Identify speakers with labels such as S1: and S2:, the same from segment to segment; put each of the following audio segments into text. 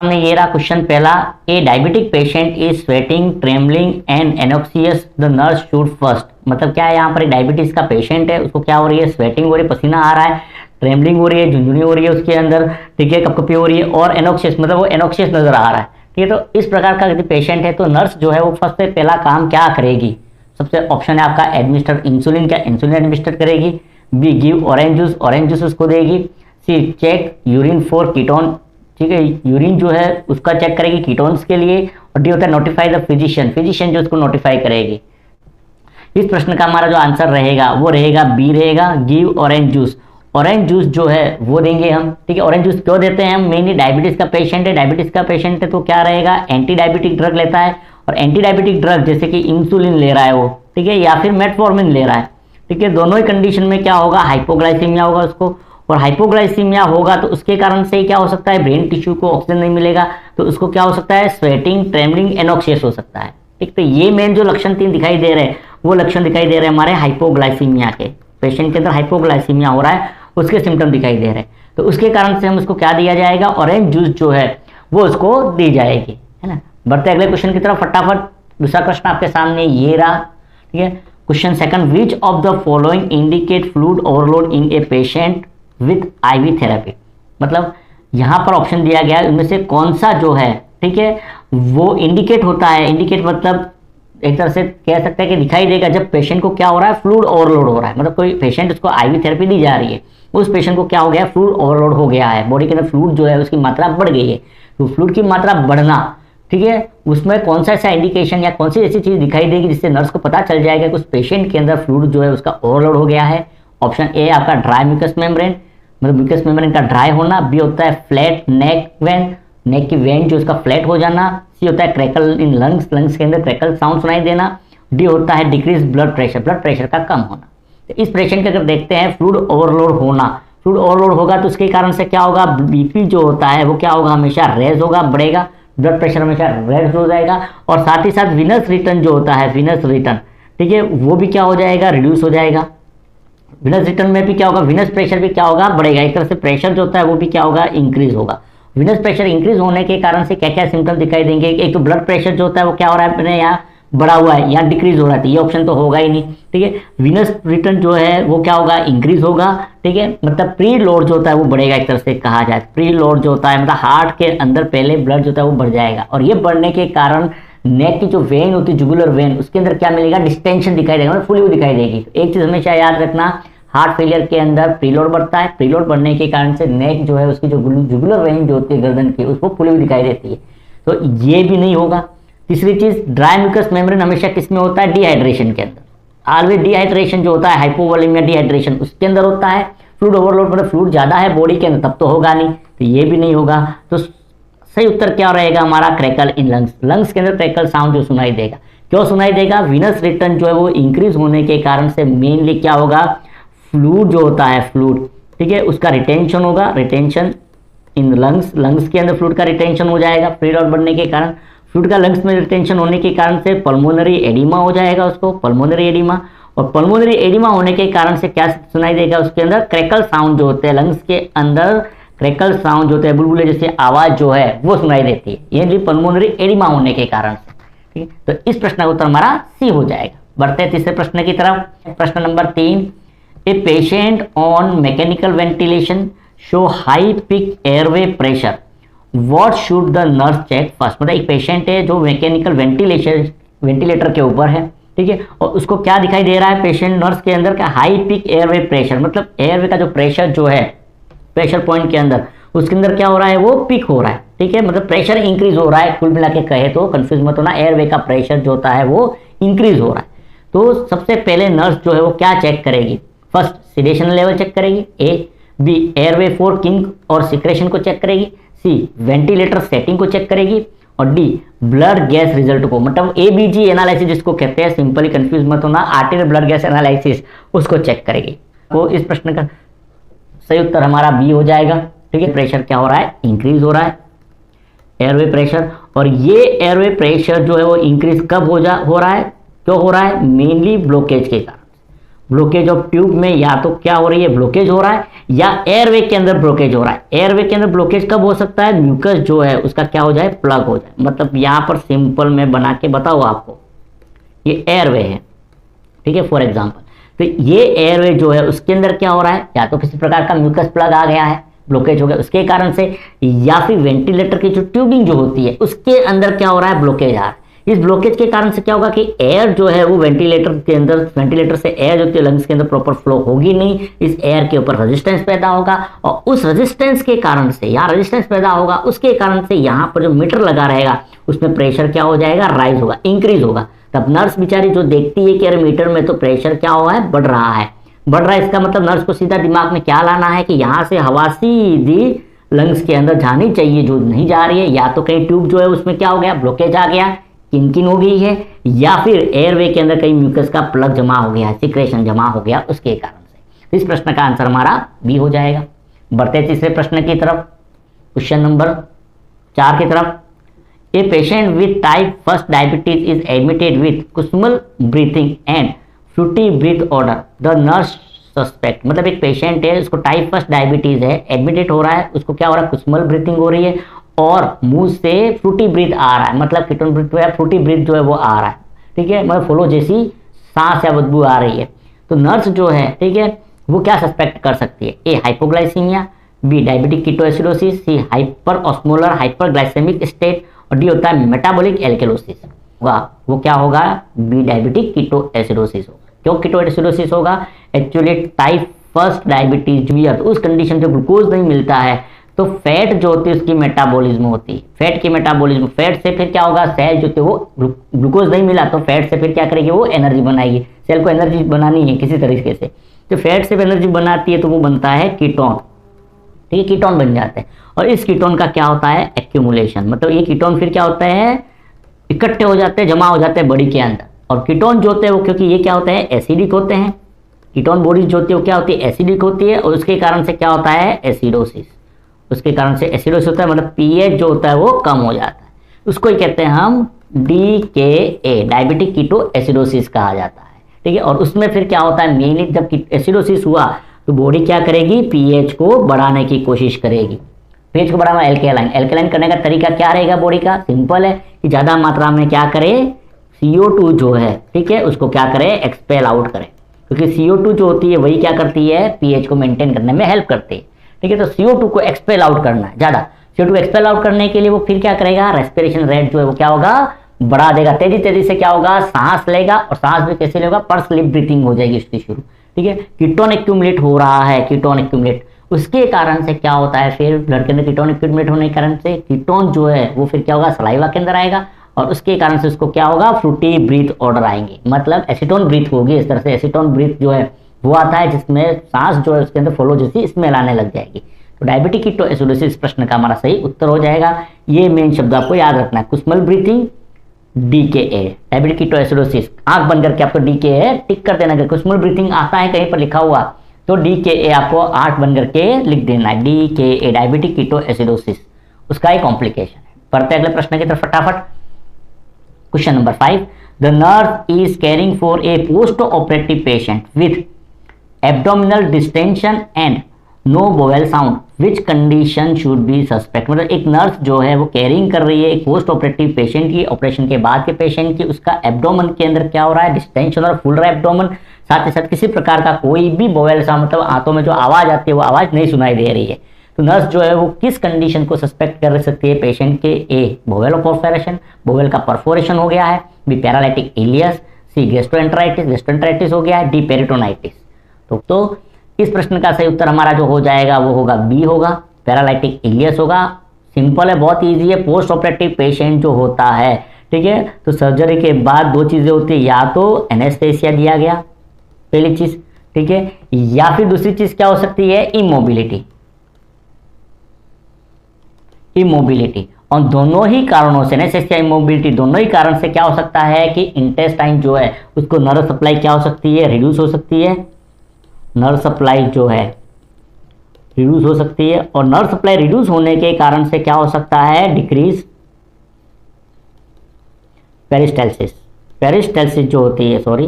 S1: हमने ये रहा क्वेश्चन पहला, a diabetic patient is sweating trembling and anxious the nurse should first. मतलब क्या है, यहाँ पर डायबिटीज का पेशेंट है, उसको क्या हो रही है, स्वेटिंग हो रही है, पसीना आ रहा है, ट्रेमलिंग हो रही है, झुंझुनी हो रही है उसके अंदर, ठीक है, कपकपी हो रही है, और एनोक्सियस मतलब वो एनोक्सियस नजर आ रहा है, ठीक है। तो इस प्रकार का यदि पेशेंट है तो नर्स जो है वो फर्स्ट से पहला काम क्या करेगी, सबसे ऑप्शन है आपका एडमिनिस्टर इंसुलिन, क्या इंसुलिन एडमिनिस्टर करेगी, बी गिव ऑरेंज जूस उसको देगी, सी चेक यूरिन फॉर कीटोन, ठीक है, यूरिन जो है उसका चेक करेगी कीटोन्स के लिए, और डी होता है नोटिफाई द फिजिशियन जो उसको नोटिफाई करेगी। इस प्रश्न का हमारा जो आंसर रहेगा वो रहेगा बी रहेगा, गिव ऑरेंज जूस जो है वो देंगे हम, ठीक है। ऑरेंज जूस क्यों देते हैं हम, मेनली डायबिटीज का पेशेंट है तो क्या रहेगा, एंटी डायबिटिक ड्रग लेता है, और एंटी डायबिटिक ड्रग जैसे कि इंसुलिन ले रहा है वो, ठीक है, या फिर मेटफॉर्मिन ले रहा है, ठीक है। दोनों ही कंडीशन में क्या होगा, हाइपोग्लाइसीमिया होगा उसको, और हाइपोग्लाइसीमिया होगा तो उसके कारण से क्या हो सकता है, ब्रेन टिश्यू को ऑक्सीजन नहीं मिलेगा, तो उसको क्या हो सकता है, स्वेटिंग ट्रेमलिंग एनोक्सियस हो सकता है, ठीक। तो ये मेन जो लक्षण 3 दिखाई दे रहे हैं वो लक्षण दिखाई दे रहे हैं हमारे हाइपोग्लाइसीमिया के, पेशेंट के अंदर हाइपोग्लाइसीमिया हो रहा है, उसके सिम्टम दिखाई दे रहे हैं, तो उसके कारण से हम उसको क्या दिया जाएगा, ऑरेंज जूस जो है वो उसको दी जाएगी, है ना। बढ़ते अगले क्वेश्चन की तरफ फटाफट। दूसरा प्रश्न आपके सामने ये रहा, ठीक है। Question second, which of the following indicate fluid overload in A patient with ivy therapy. मतलब यहां पर ऑप्शन दिया गया इनमें से कौन सा जो है, ठीक है, वो इंडिकेट होता है, इंडिकेट मतलब एक तरह से कह सकते हैं कि दिखाई देगा जब पेशेंट को क्या हो रहा है, फ्लूइड ओवरलोड हो रहा है। मतलब कोई पेशेंट उसको आईवी थेरेपी दी जा रही है, उस पेशेंट को क्या हो गया, फ्लूइड ओवरलोड हो गया है, बॉडी के अंदर फ्लूइड जो है उसकी मात्रा बढ़ गई है, तो फ्लूइड की मात्रा बढ़ना, ठीक है, उसमें कौन सा ऐसा इंडिकेशन या कौन सी ऐसी चीज दिखाई देगी जिससे नर्स को पता चल जाएगा कि उस पेशेंट के अंदर फ्लूइड जो है उसका ओवरलोड हो गया है। ऑप्शन ए आपका ड्राई म्यूकस मेम्ब्रेन, मतलब म्यूकस मेम्ब्रेन का ड्राई होना, बी होता है फ्लैट नेक वेन, नेक की वेन जो उसका फ्लैट हो जाना, सी होता है क्रैकल इन लंग्स के अंदर क्रैकल साउंड सुनाई देना, डी होता है डिक्रीज ब्लड प्रेशर का कम होना। तो इस पेशेंट के अगर देखते हैं फ्लूइड ओवरलोड होना, फ्लूइड ओवरलोड होगा तो उसके कारण से क्या होगा, बीपी जो होता है वो क्या होगा, हमेशा रेज होगा, बढ़ेगा, ब्लड प्रेशर हमेशा रेज हो जाएगा, और साथ ही साथ विनस रिटर्न जो होता है, विनस रिटर्न, ठीक है, वो भी क्या हो जाएगा, रिड्यूस हो जाएगा। विनस रिटर्न में भी क्या होगा, विनस प्रेशर भी क्या होगा, बढ़ेगा, एक तरह से प्रेशर जो होता है वो भी क्या होगा, इंक्रीज होगा। विनस प्रेशर इंक्रीज होने के कारण से क्या क्या सिम्टम दिखाई देंगे, एक तो ब्लड प्रेशर जो होता है वो क्या हो रहा है, अपने यहाँ बढ़ा हुआ है या डिक्रीज हो रहा है, ये ऑप्शन तो होगा ही नहीं, ठीक है। विनस रिटर्न जो है वो क्या होगा, इंक्रीज होगा, ठीक है, मतलब प्री लोड जो होता है वो बढ़ेगा, एक तरह से कहा जाए प्री लोड जो होता है मतलब हार्ट के अंदर पहले ब्लड जो होता है वो बढ़ जाएगा, और ये बढ़ने के कारण नेक की जो वेन होती है, जुगुलर वेन, उसके अंदर क्या मिलेगा, डिस्टेंशन दिखाई देगा, मतलब फुली दिखाई देगी। तो एक चीज हमेशा याद रखना, हार्ट फेलियर के अंदर प्रीलोड बढ़ता है, प्रीलोड बढ़ने के कारण से नेक जो है उसकी जो जुगुलर वेन जो होती है गर्दन की, उसको फुली दिखाई देती है, तो ये भी नहीं होगा। तीसरी चीज, ड्राई म्यूकस मेम्ब्रेन हमेशा किसमें होता है, डिहाइड्रेशन के अंदर, ऑलवेज डिहाइड्रेशन जो होता है, हाइपोवोलेमिया डिहाइड्रेशन उसके अंदर होता है। फ्लूइड ओवरलोड मतलब फ्लूइड ज्यादा है बॉडी के अंदर तब तो होगा नहीं, तो ये भी नहीं होगा। तो सही उत्तर क्या रहेगा हमारा, क्रैकल इन लंग्स के अंदर क्रैकल साउंड जो सुनाई देगा, क्यों सुनाई देगा, विनस रिटर्न जो है वो इंक्रीज होने के कारण से मेनली क्या होगा, फ्लूइड जो होता है फ्लूइड, ठीक है, उसका रिटेंशन होगा, रिटेंशन इन लंग्स के अंदर फ्लूइड का रिटेंशन हो जाएगा, प्रीलोड बढ़ने के कारण फ्लूइड का लंग्स में रिटेंशन होने के कारण से पल्मोनरी एडिमा हो जाएगा उसको, पल्मोनरी एडिमा, और पल्मोनरी एडिमा होने के कारण से क्या सुनाई देगा, उसके अंदर क्रैकल साउंड जो होते हैं, लंग्स के अंदर क्रैकल साउंड जो होते हैं, बुलबुले जैसे आवाज जो है वो सुनाई देती है, ये पल्मोनरी एडिमा होने के कारण से, ठीक है। तो इस प्रश्न का उत्तर हमारा सी हो जाएगा। बढ़ते हैं तीसरे प्रश्न की तरफ। प्रश्न number 3, a patient on mechanical ventilation show high peak airway pressure, what should the nurse check first. मतलब एक पेशेंट है जो मैकेनिकल वेंटिलेटर के ऊपर है, ठीक है, और उसको क्या दिखाई दे रहा है, पेशेंट नर्स के अंदर का हाई पिक एयरवे प्रेशर, मतलब एयरवे का जो प्रेशर जो है, प्रेशर पॉइंट के अंदर उसके अंदर क्या हो रहा है, वो पिक हो रहा है, ठीक है, मतलब प्रेशर इंक्रीज हो रहा है, कुल मिला के कहे तो कंफ्यूज मत होना, एयरवे का प्रेशर जो होता है वो इंक्रीज हो रहा है। तो सबसे पहले नर्स जो है वो क्या चेक करेगी, फर्स्ट सिडेशन लेवल चेक करेगी, ए, बी एयरवे फॉर किंग और सिक्रेशन को चेक करेगी, सी वेंटिलेटर सेटिंग को चेक करेगी, और डी ब्लड गैस रिजल्ट को, मतलब एबीजी एनालिसिस जिसको कहते हैं, सिंपली कंफ्यूज मत होना, आर्टेरियल ब्लड गैस एनालिसिस उसको चेक करेगी। तो इस प्रश्न का सही उत्तर हमारा बी हो जाएगा, ठीक है। प्रेशर क्या हो रहा है, इंक्रीज हो रहा है एयरवे प्रेशर, और ये एयरवे प्रेशर जो है वो इंक्रीज कब हो रहा है, क्यों हो रहा है, मेनली ब्लॉकेज के कारण। ब्लॉकेज ऑफ ट्यूब में या तो क्या हो रही है, ब्लॉकेज हो रहा है, या एयरवे के अंदर ब्लॉकेज हो रहा है। एयरवे के अंदर ब्लॉकेज कब हो सकता है, म्यूकस जो है उसका क्या हो जाए, प्लग हो जाए। मतलब यहां पर सिंपल में बना के बताओ आपको, ये एयरवे है, ठीक है, फॉर एग्जाम्पल। तो ये एयरवे जो है उसके अंदर क्या हो रहा है, या तो किसी प्रकार का म्यूकस प्लग आ गया है, ब्लॉकेज हो गया उसके कारण से, या फिर वेंटिलेटर की जो ट्यूबिंग जो होती है उसके अंदर क्या हो रहा है, ब्लॉकेज आ रहा है। इस ब्लॉकेज के कारण से क्या होगा कि एयर जो है वो वेंटिलेटर के अंदर, वेंटिलेटर से एयर जो होती है लंग्स के अंदर प्रॉपर फ्लो होगी नहीं, इस एयर के ऊपर रेजिस्टेंस पैदा होगा, और उस रेजिस्टेंस के कारण से, यहाँ रेजिस्टेंस पैदा होगा, उसके कारण से यहाँ पर जो मीटर लगा रहेगा उसमें प्रेशर क्या हो जाएगा, राइज होगा, इंक्रीज होगा। तब नर्स बेचारी जो देखती है कि अरे मीटर में तो प्रेशर क्या हुआ है, बढ़ रहा है, बढ़ रहा है, इसका मतलब नर्स को सीधा दिमाग में क्या लाना है कि यहाँ से हवा सीधी लंग्स के अंदर जानी चाहिए, जो नहीं जा रही है, या तो कहीं ट्यूब जो है उसमें क्या हो गया, ब्लॉकेज आ गया, किनकिन हो गई है, या फिर एयरवे के अंदर कहीं म्यूकस का प्लग जमा हो गया, सिक्रेशन जमा हो गया उसके कारण से। इस प्रश्न का आंसर हमारा बी हो जाएगा। बढ़ते तीसरे प्रश्न की तरफ, क्वेश्चन नंबर 4 की तरफ। A patient with type 1 diabetes is admitted with Kussmaul breathing and fruity breath odour, the nurse suspect. मतलब एक पेशेंट है, उसको टाइप 1 डायबिटीज है, एडमिटेड हो रहा है, उसको क्या हो रहा है, कुस्मल ब्रीथिंग हो रही है और मुंह से फ्रूटी ब्रीथ आ रहा है, मतलब कीटोन ब्रीथ या फ्रूटी ब्रीथ जो है वो आ रहा है, ठीक है, मतलब फ्लो जैसी सांस या बदबू आ रही है। तो नर्स जो है, ठीक है, वो क्या सस्पेक्ट कर सकती है, A hypoglycaemia, B diabetic ketoacidosis, C hyper osmolar hyperglycaemic state, और डी होता है मेटाबॉलिक एल्केलोसिस। वो क्या होगा, बी डायबिटिक कीटोएसिडोसिस होगा। क्यों कीटोएसिडोसिस होगा, एक्चुअली टाइप 1 डायबिटीज जो है उस कंडीशन में ग्लूकोज नहीं मिलता है, तो फैट जो होती है उसकी मेटाबॉलिज्म होती है, फैट की मेटाबॉलिज्म, फैट से फिर क्या होगा, सेल जो थे वो ग्लूकोज नहीं मिला तो फैट से फिर क्या करेगी, वो एनर्जी बनाएगी, सेल को एनर्जी बनानी है किसी तरीके से, तो फैट से एनर्जी बनाती है तो वो बनता है कीटोन, ठीक है, कीटोन बन जाते हैं। और इस कीटोन का क्या होता है, एक्यूमुलेशन, मतलब ये कीटोन फिर क्या होता है, इकट्ठे हो जाते हैं, जमा हो जाते हैं बॉडी के अंदर। और कीटोन जो होते हैं वो, क्योंकि ये क्या होते हैं, एसिडिक होते हैं, कीटोन बॉडी जो होती है वो क्या होती है, एसिडिक होती है, और उसके कारण से क्या होता है, एसिडोसिस, उसके कारण से एसिडोसिस होता है, मतलब पीएच जो होता है वो कम हो जाता है, उसको ही कहते हैं हम DKA, डायबिटिक कीटो एसिडोसिस कहा जाता है, ठीक है। और उसमें फिर क्या होता है, मेनली जब एसिडोसिस हुआ तो बॉडी क्या करेगी, पीएच को बढ़ाने की कोशिश करेगी, पीएच को बढ़ाना, एल्केलाइन करने का तरीका क्या रहेगा बॉडी का, सिंपल है कि ज्यादा मात्रा में क्या करे, CO2 जो है, ठीक है, उसको क्या करे, एक्सपेल आउट करे, क्योंकि CO2 जो होती है वही क्या करती है, पीएच को मेंटेन करने में हेल्प करती है, ठीक है। तो CO2 को एक्सपेल आउट करना है ज्यादा, CO2 एक्सपेल आउट करने के लिए वो फिर क्या करेगा, रेस्पिरेशन रेट जो है वो क्या होगा, बढ़ा देगा, तेजी तेजी से क्या होगा, सांस लेगा, और सांस भी कैसे लेगा, पर स्लिप ब्रीथिंग हो जाएगी उसकी शुरू, ठीक है। कीटोन एक्यूमुलेट हो रहा है, कीटोन एक्यूमुलेट, उसके कारण से क्या होता है, फिर ब्लड के अंदर कीटोन एक्यूमुलेट होने के कारण से कीटोन जो है वो फिर क्या होगा, सलाइवा के अंदर आएगा, और उसके कारण से उसको क्या होगा, फ्रूटी ब्रीथ ऑर्डर आएंगे, मतलब एसीटोन ब्रीथ होगी। इस तरह से एसीटोन ब्रीथ जो है वो आता है जिसमें सांस जो है उसके अंदर फ्लो जैसी स्मेल आने लग जाएगी। तो डायबिटिक कीटोएसिडोसिस प्रश्न का हमारा सही उत्तर हो जाएगा। ये मेन शब्द आपको याद रखना है, कुस्मल ब्रीथिंग, DKA, डायबिटिक कीटोएसिडोसिस, आंख बंद करके आपको DKA टिक कर देना, कुस्मल ब्रीथिंग आता है कहीं पर लिखा हुआ तो DKA आपको आंख बंद करके लिख देना है, DKA डायबिटिक कीटोएसिडोसिस, उसका एक कॉम्प्लिकेशन है। पढ़ते अगले प्रश्न की तरफ फटाफट। Question number 5, the nurse is caring for a post operative patient with abdominal distension and no bowel sound, which condition should be suspect. मतलब एक नर्स जो है वो केयरिंग कर रही है एक पोस्ट ऑपरेटिव पेशेंट की, ऑपरेशन के बाद के पेशेंट की, उसका एब्डोमन के अंदर क्या हो रहा है, डिस्टेंशन और फुल रहा है एब्डोमन, साथ ही साथ किसी प्रकार का कोई भी बोवेल साउंड, मतलब आंतों में जो आवाज आती है वो आवाज नहीं सुनाई दे रही है। तो नर्स जो है वो किस कंडीशन को सस्पेक्ट कर सकती है पेशेंट के, ए बोवेल परफोरेशन, बोवेल का परफोरेशन हो गया है, बी पैरालिटिक इलियस, सी गैस्ट्रोएंटेराइटिस, गैस्ट्रोएंटेराइटिस हो गया है, डी पेरिटोनाइटिस। तो इस प्रश्न का सही उत्तर हमारा जो हो जाएगा वो होगा बी होगा, पैरालिटिक इलियस होगा। सिंपल है, बहुत इजी है। पोस्ट ऑपरेटिव पेशेंट जो होता है, ठीक है, तो सर्जरी के बाद दो चीजें होती है, या तो एनेस्थेसिया दिया गया पहली चीज, ठीक है, या फिर दूसरी चीज क्या हो सकती है, इमोबिलिटी, इमोबिलिटी। और दोनों ही कारणों से, एनेस्थेसिया, इमोबिलिटी, दोनों ही कारण से क्या हो सकता है कि इंटेस्टाइन जो है उसको नर्व सप्लाई क्या हो सकती है, रिड्यूस हो सकती है, नर्व सप्लाई जो है रिड्यूस हो सकती है। और नर्व सप्लाई रिड्यूस होने के कारण से क्या हो सकता है, डिक्रीज पेरिस्टाल्सिस, पेरिस्टाल्सिस जो होती है, सॉरी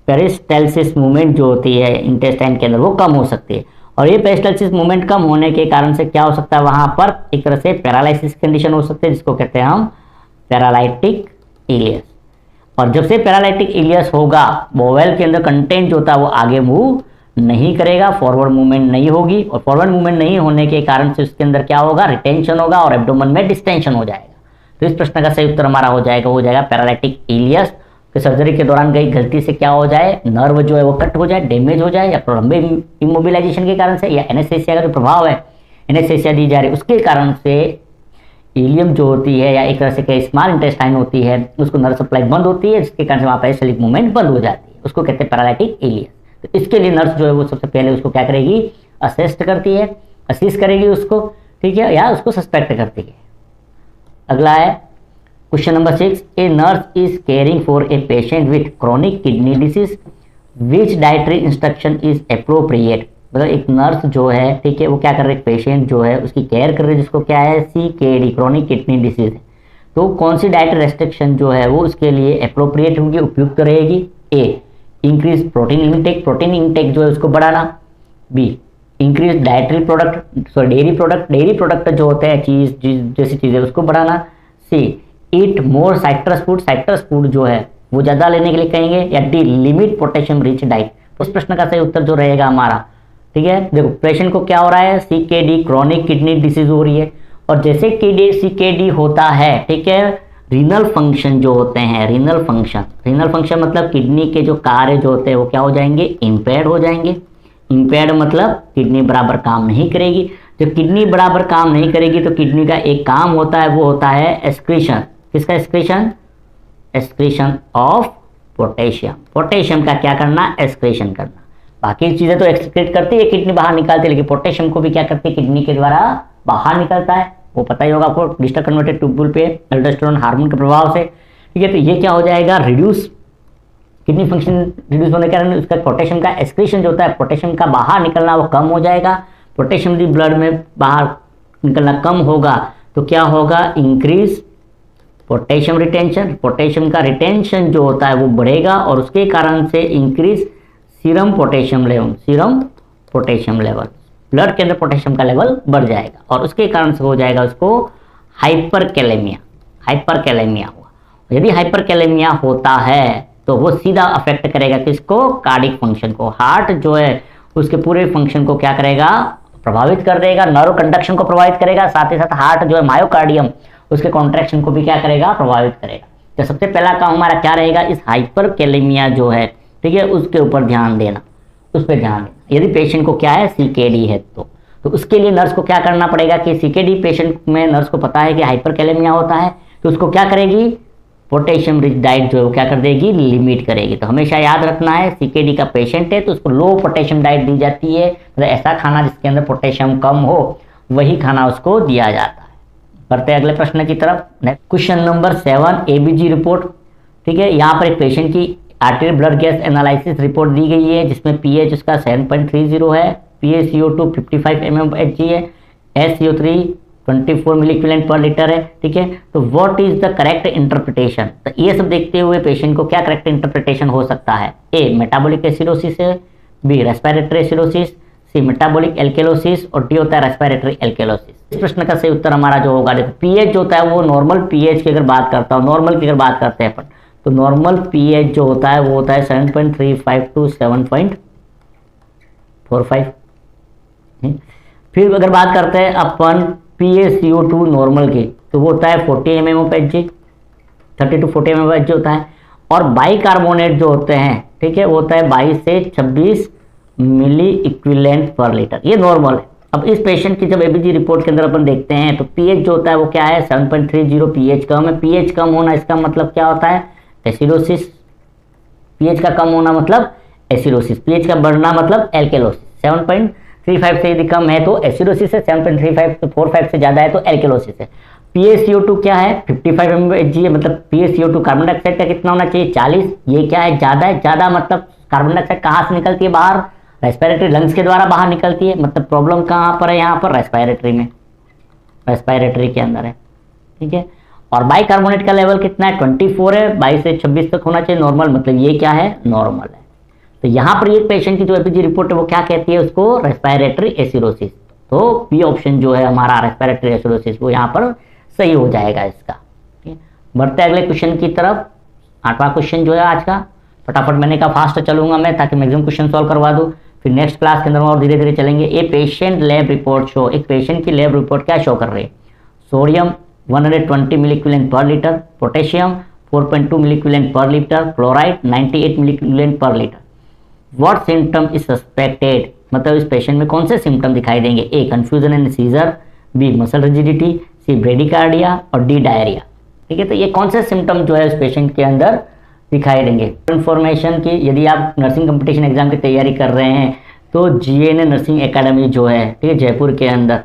S1: पेरिस्टाल्सिस मूवमेंट जो होती है इंटेस्टाइन के अंदर वो कम हो सकती है। और ये पेरिस्टाल्सिस मूवमेंट कम होने के कारण से क्या हो सकता है, वहां पर एक तरह से पैरालिसिस कंडीशन हो सकती है, जिसको कहते हैं हम पैरालाइटिक इलियस। और जब से पैरालाइटिक इलियस होगा, बोवेल के अंदर कंटेंट जो होता है वो आगे मूव नहीं करेगा, फॉरवर्ड मूवमेंट नहीं होगी, और फॉरवर्ड मूवमेंट नहीं होने के कारण से उसके अंदर क्या होगा, रिटेंशन होगा और एब्डोमेन में डिस्टेंशन हो जाएगा। तो इस प्रश्न का सही उत्तर हमारा हो जाएगा पैरालाइटिक इलियस। कि सर्जरी के दौरान गई गलती से क्या हो जाए, नर्व जो है वो कट हो जाए, डैमेज हो जाए, या लंबे इमोबिलाइजेशन के कारण से, या एनेस्थेसिया का जो प्रभाव है, एनेस्थेसिया दी जा रही है उसके कारण से इलियम जो होती है, या एक तरह से स्मॉल इंटेस्टाइन होती है, उसको नर्व सप्लाई बंद होती है, जिसके कारण से वहाँ पर पेरिस्टाल्टिक मूवमेंट बंद हो जाती है, उसको कहते हैं पैरालाइटिक इलियस। तो इसके लिए नर्स जो है वो सबसे पहले उसको क्या करेगी, असेस्ट करती है, असिस्ट करेगी उसको, ठीक है, या उसको सस्पेक्ट करती है। अगला है question number 6, a nurse is caring for A patient with chronic kidney disease, which dietary instruction is appropriate. मतलब एक नर्स जो है, ठीक है, वो क्या कर रही है, पेशेंट जो है उसकी केयर कर रही है, जिसको क्या है, CKD क्रोनिक किडनी डिसीज है। तो कौन सी डाइटरी रेस्ट्रिक्शन जो है वो उसके लिए अप्रोप्रिएट होगी, उपयुक्त रहेगी। ए इंक्रीज प्रोटीन इंटेक जो है उसको बढ़ाना। Be increase dietary product dairy product जो होते हैं, चीज जैसी चीज़ें उसको बढ़ाना। सी ईट मोर साइट्रस फूड जो है वो ज़्यादा लेने के लिए कहेंगे। या D limit potassium rich diet. उस प्रश्न का सही उत्तर जो रहेगा हमारा, ठीक है, देखो पेशेंट को क्या हो रहा है, CKD क्रोनिक किडनी डिसीज हो रही है, और जैसे CKD होता है, ठीक है, रीनल फंक्शन जो होते हैं, रीनल फंक्शन मतलब किडनी के जो कार्य जो होते हैं वो क्या हो जाएंगे, इम्पेयर्ड हो जाएंगे। इम्पेयर्ड मतलब किडनी बराबर काम नहीं करेगी। जब किडनी बराबर काम नहीं करेगी तो किडनी का एक काम होता है, वो होता है एक्सक्रीशन। किसका एक्सक्रीशन? एक्सक्रीशन ऑफ पोटेशियम का क्या करना, एक्सक्रीशन करना। बाकी चीजें तो एक्सक्रीट करती है, किडनी बाहर निकालती है, लेकिन पोटेशियम को भी क्या करती है, किडनी के द्वारा बाहर निकलता है। वो पता ही होगा आपको, डिस्टर कन्वर्टेड ट्यूब्यूल पे एल्डोस्टेरोन हार्मोन के प्रभाव से, ठीक है। तो ये क्या हो जाएगा, रिड्यूस, किडनी फंक्शन रिड्यूस होने के कारण उसका पोटेशियम का एक्सक्रीशन जो होता है, पोटेशियम का बाहर निकलना वो कम हो जाएगा। पोटेशियम भी ब्लड में बाहर निकलना कम होगा तो क्या होगा, इंक्रीज पोटेशियम रिटेंशन। पोटेशियम का रिटेंशन जो होता है वो बढ़ेगा और उसके कारण से increase serum potassium level, blood के अंदर पोटेशियम का लेवल बढ़ जाएगा और उसके कारण से हो जाएगा उसको हाइपरकैलेमिया हुआ। यदि हाइपरकैलेमिया होता है तो वो सीधा अफेक्ट करेगा किसको, कार्डिक फंक्शन को। हार्ट जो है उसके पूरे फंक्शन को क्या करेगा, प्रभावित कर देगा, नर्व कंडक्शन को प्रभावित करेगा, साथ ही साथ हार्ट जो है मायोकार्डियम उसके कॉन्ट्रैक्शन को भी क्या करेगा, प्रभावित करेगा। तो सबसे पहला काम हमारा क्या रहेगा, इस हाइपरकैलेमिया जो है, ठीक है, उसके ऊपर ध्यान देना, उस पर ध्यान देना। यदि पेशेंट को क्या है, CKD है तो उसके लिए नर्स को क्या करना पड़ेगा कि CKD पेशेंट में नर्स को पता है कि हाइपरकैलेमिया होता है, तो उसको क्या करेगी, पोटेशियम रिच डाइट जो है वो क्या कर देगी, लिमिट करेगी। तो हमेशा याद रखना है, CKD का पेशेंट है तो उसको लो पोटेशियम डाइट दी जाती है, मतलब ऐसा खाना जिसके अंदर पोटेशियम कम हो वही खाना उसको दिया जाता है। बढ़ते हैं अगले प्रश्न की तरफ। क्वेश्चन नंबर 7, ABG रिपोर्ट, ठीक है। यहाँ पर एक पेशेंट की arterial blood gas analysis report दी गई है, जिसमें pH उसका 7.30 है, PaCO2 55 mmHg है, SCO3 24 मिलीक्विलेंट पर लीटर है, ठीक है। तो what is the correct interpretation, तो ये सब देखते हुए पेशेंट को क्या करेक्ट इंटरप्रिटेशन हो सकता है। ए मेटाबॉलिक एसिडोसिस है, बी रेस्पिरेटरी एसिडोसिस, सी मेटाबॉलिक एल्केलोसिस और डी होता है रेस्पिरेटरी एल्केलोसिस। इस प्रश्न का सही उत्तर हमारा जो होगा, देखो pH जो होता है वो नॉर्मल pH की अगर बात करता हूँ, नॉर्मल की अगर बात करते हैं अपन, तो नॉर्मल pH जो होता है वो होता है 7.35 टू 7.45। फिर अगर बात करते हैं अपन PaCO2 नॉर्मल की, तो वो होता है 40 mmHg, 30 to 40 mmHg होता है। और बाइकार्बोनेट जो होते हैं, ठीक है, वो होता है 22 से 26 मिली इक्विलेंट पर लीटर, ये नॉर्मल है। अब इस पेशेंट की जब ABG रिपोर्ट के अंदर अपन देखते हैं तो pH जो होता है वो क्या है, 7.30, pH कम है। pH कम होना इसका मतलब क्या होता है, एसिडोसिस। pH का कम होना मतलब एसिडोसिस, pH का बढ़ना मतलब एल्केलोसिस। 7.35 से यदि कम है तो एसिडोसिस है, 7.35 तो 45 से ज़्यादा है तो एल्केलोसिस है। PaCO2 क्या है, 55 mmHg है, मतलब PaCO2 कार्बन डाइऑक्साइड का कितना होना चाहिए, 40। ये क्या है, ज़्यादा है, ज़्यादा मतलब कार्बन डाइऑक्साइड कहाँ से निकलती है बाहर, रेस्पिरेटरी लंग्स के द्वारा बाहर निकलती है। मतलब प्रॉब्लम कहाँ पर है, यहाँ पर रेस्पिरेटरी में, रेस्पिरेटरी के अंदर है, ठीक है। और बाइकार्बोनेट का लेवल कितना है, 24 है, 22 से 26 तक होना चाहिए नॉर्मल, मतलब ये क्या है, नॉर्मल है। तो यहाँ पर ये पेशेंट की जो एपीजी रिपोर्ट है वो क्या कहती है, उसको रेस्पिरेटरी एसिडोसिस। तो बी ऑप्शन जो है हमारा रेस्पिरेटरी एसिडोसिस वो यहाँ पर सही हो जाएगा इसका। ठीक है, बढ़ते अगले क्वेश्चन की तरफ। 8वां क्वेश्चन जो है आज का, फटाफट मैंने कहा फास्ट चलूंगा मैं ताकि मैक्सिमम क्वेश्चन सॉल्व करवा दूं, फिर नेक्स्ट क्लास के अंदर और धीरे धीरे चलेंगे। A patient lab report show, एक पेशेंट की लैब रिपोर्ट क्या शो कर रही है, sodium 120 मिलीक्विलेंट per litre, potassium 4.2 milliequivalent per litre, chloride 98 milliequivalent per litre. What symptom is suspected, मतलब इस पेशेंट में कौन से सिम्टम दिखाई देंगे, A confusion and seizure, B muscle rigidity, C bradycardia और डी डायरिया। ठीक है, तो ये कौन से सिम्टम जो है इस पेशेंट के अंदर दिखाई देंगे। इन्फॉर्मेशन की, यदि आप नर्सिंग कंपटीशन एग्जाम की तैयारी कर रहे हैं तो जीएनए नर्सिंग एकेडमी जो है, ठीक है, जयपुर के अंदर,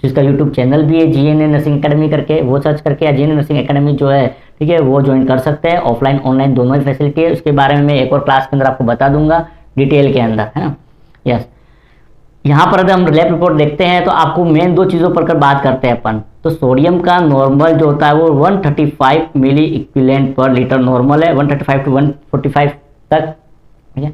S1: जिसका यूट्यूब चैनल भी है जीएनए नर्सिंग एकेडमी करके, वो सर्च करके या जीएनए नर्सिंग एकेडमी जो है, ठीक है, वो ज्वाइन कर सकते हैं। ऑफलाइन ऑनलाइन दोनों ही फैसिलिटी है, उसके बारे में मैं एक और क्लास के अंदर आपको बता दूंगा डिटेल के अंदर, है ना। यस, यहाँ पर अगर हम लैब रिपोर्ट देखते हैं तो आपको मेन 2 चीज़ों पर बात करते हैं अपन। तो सोडियम का नॉर्मल जो होता है वो 135 मिली इक्विवेलेंट पर लीटर नॉर्मल है, 135 टू 145 तक। ठीक है,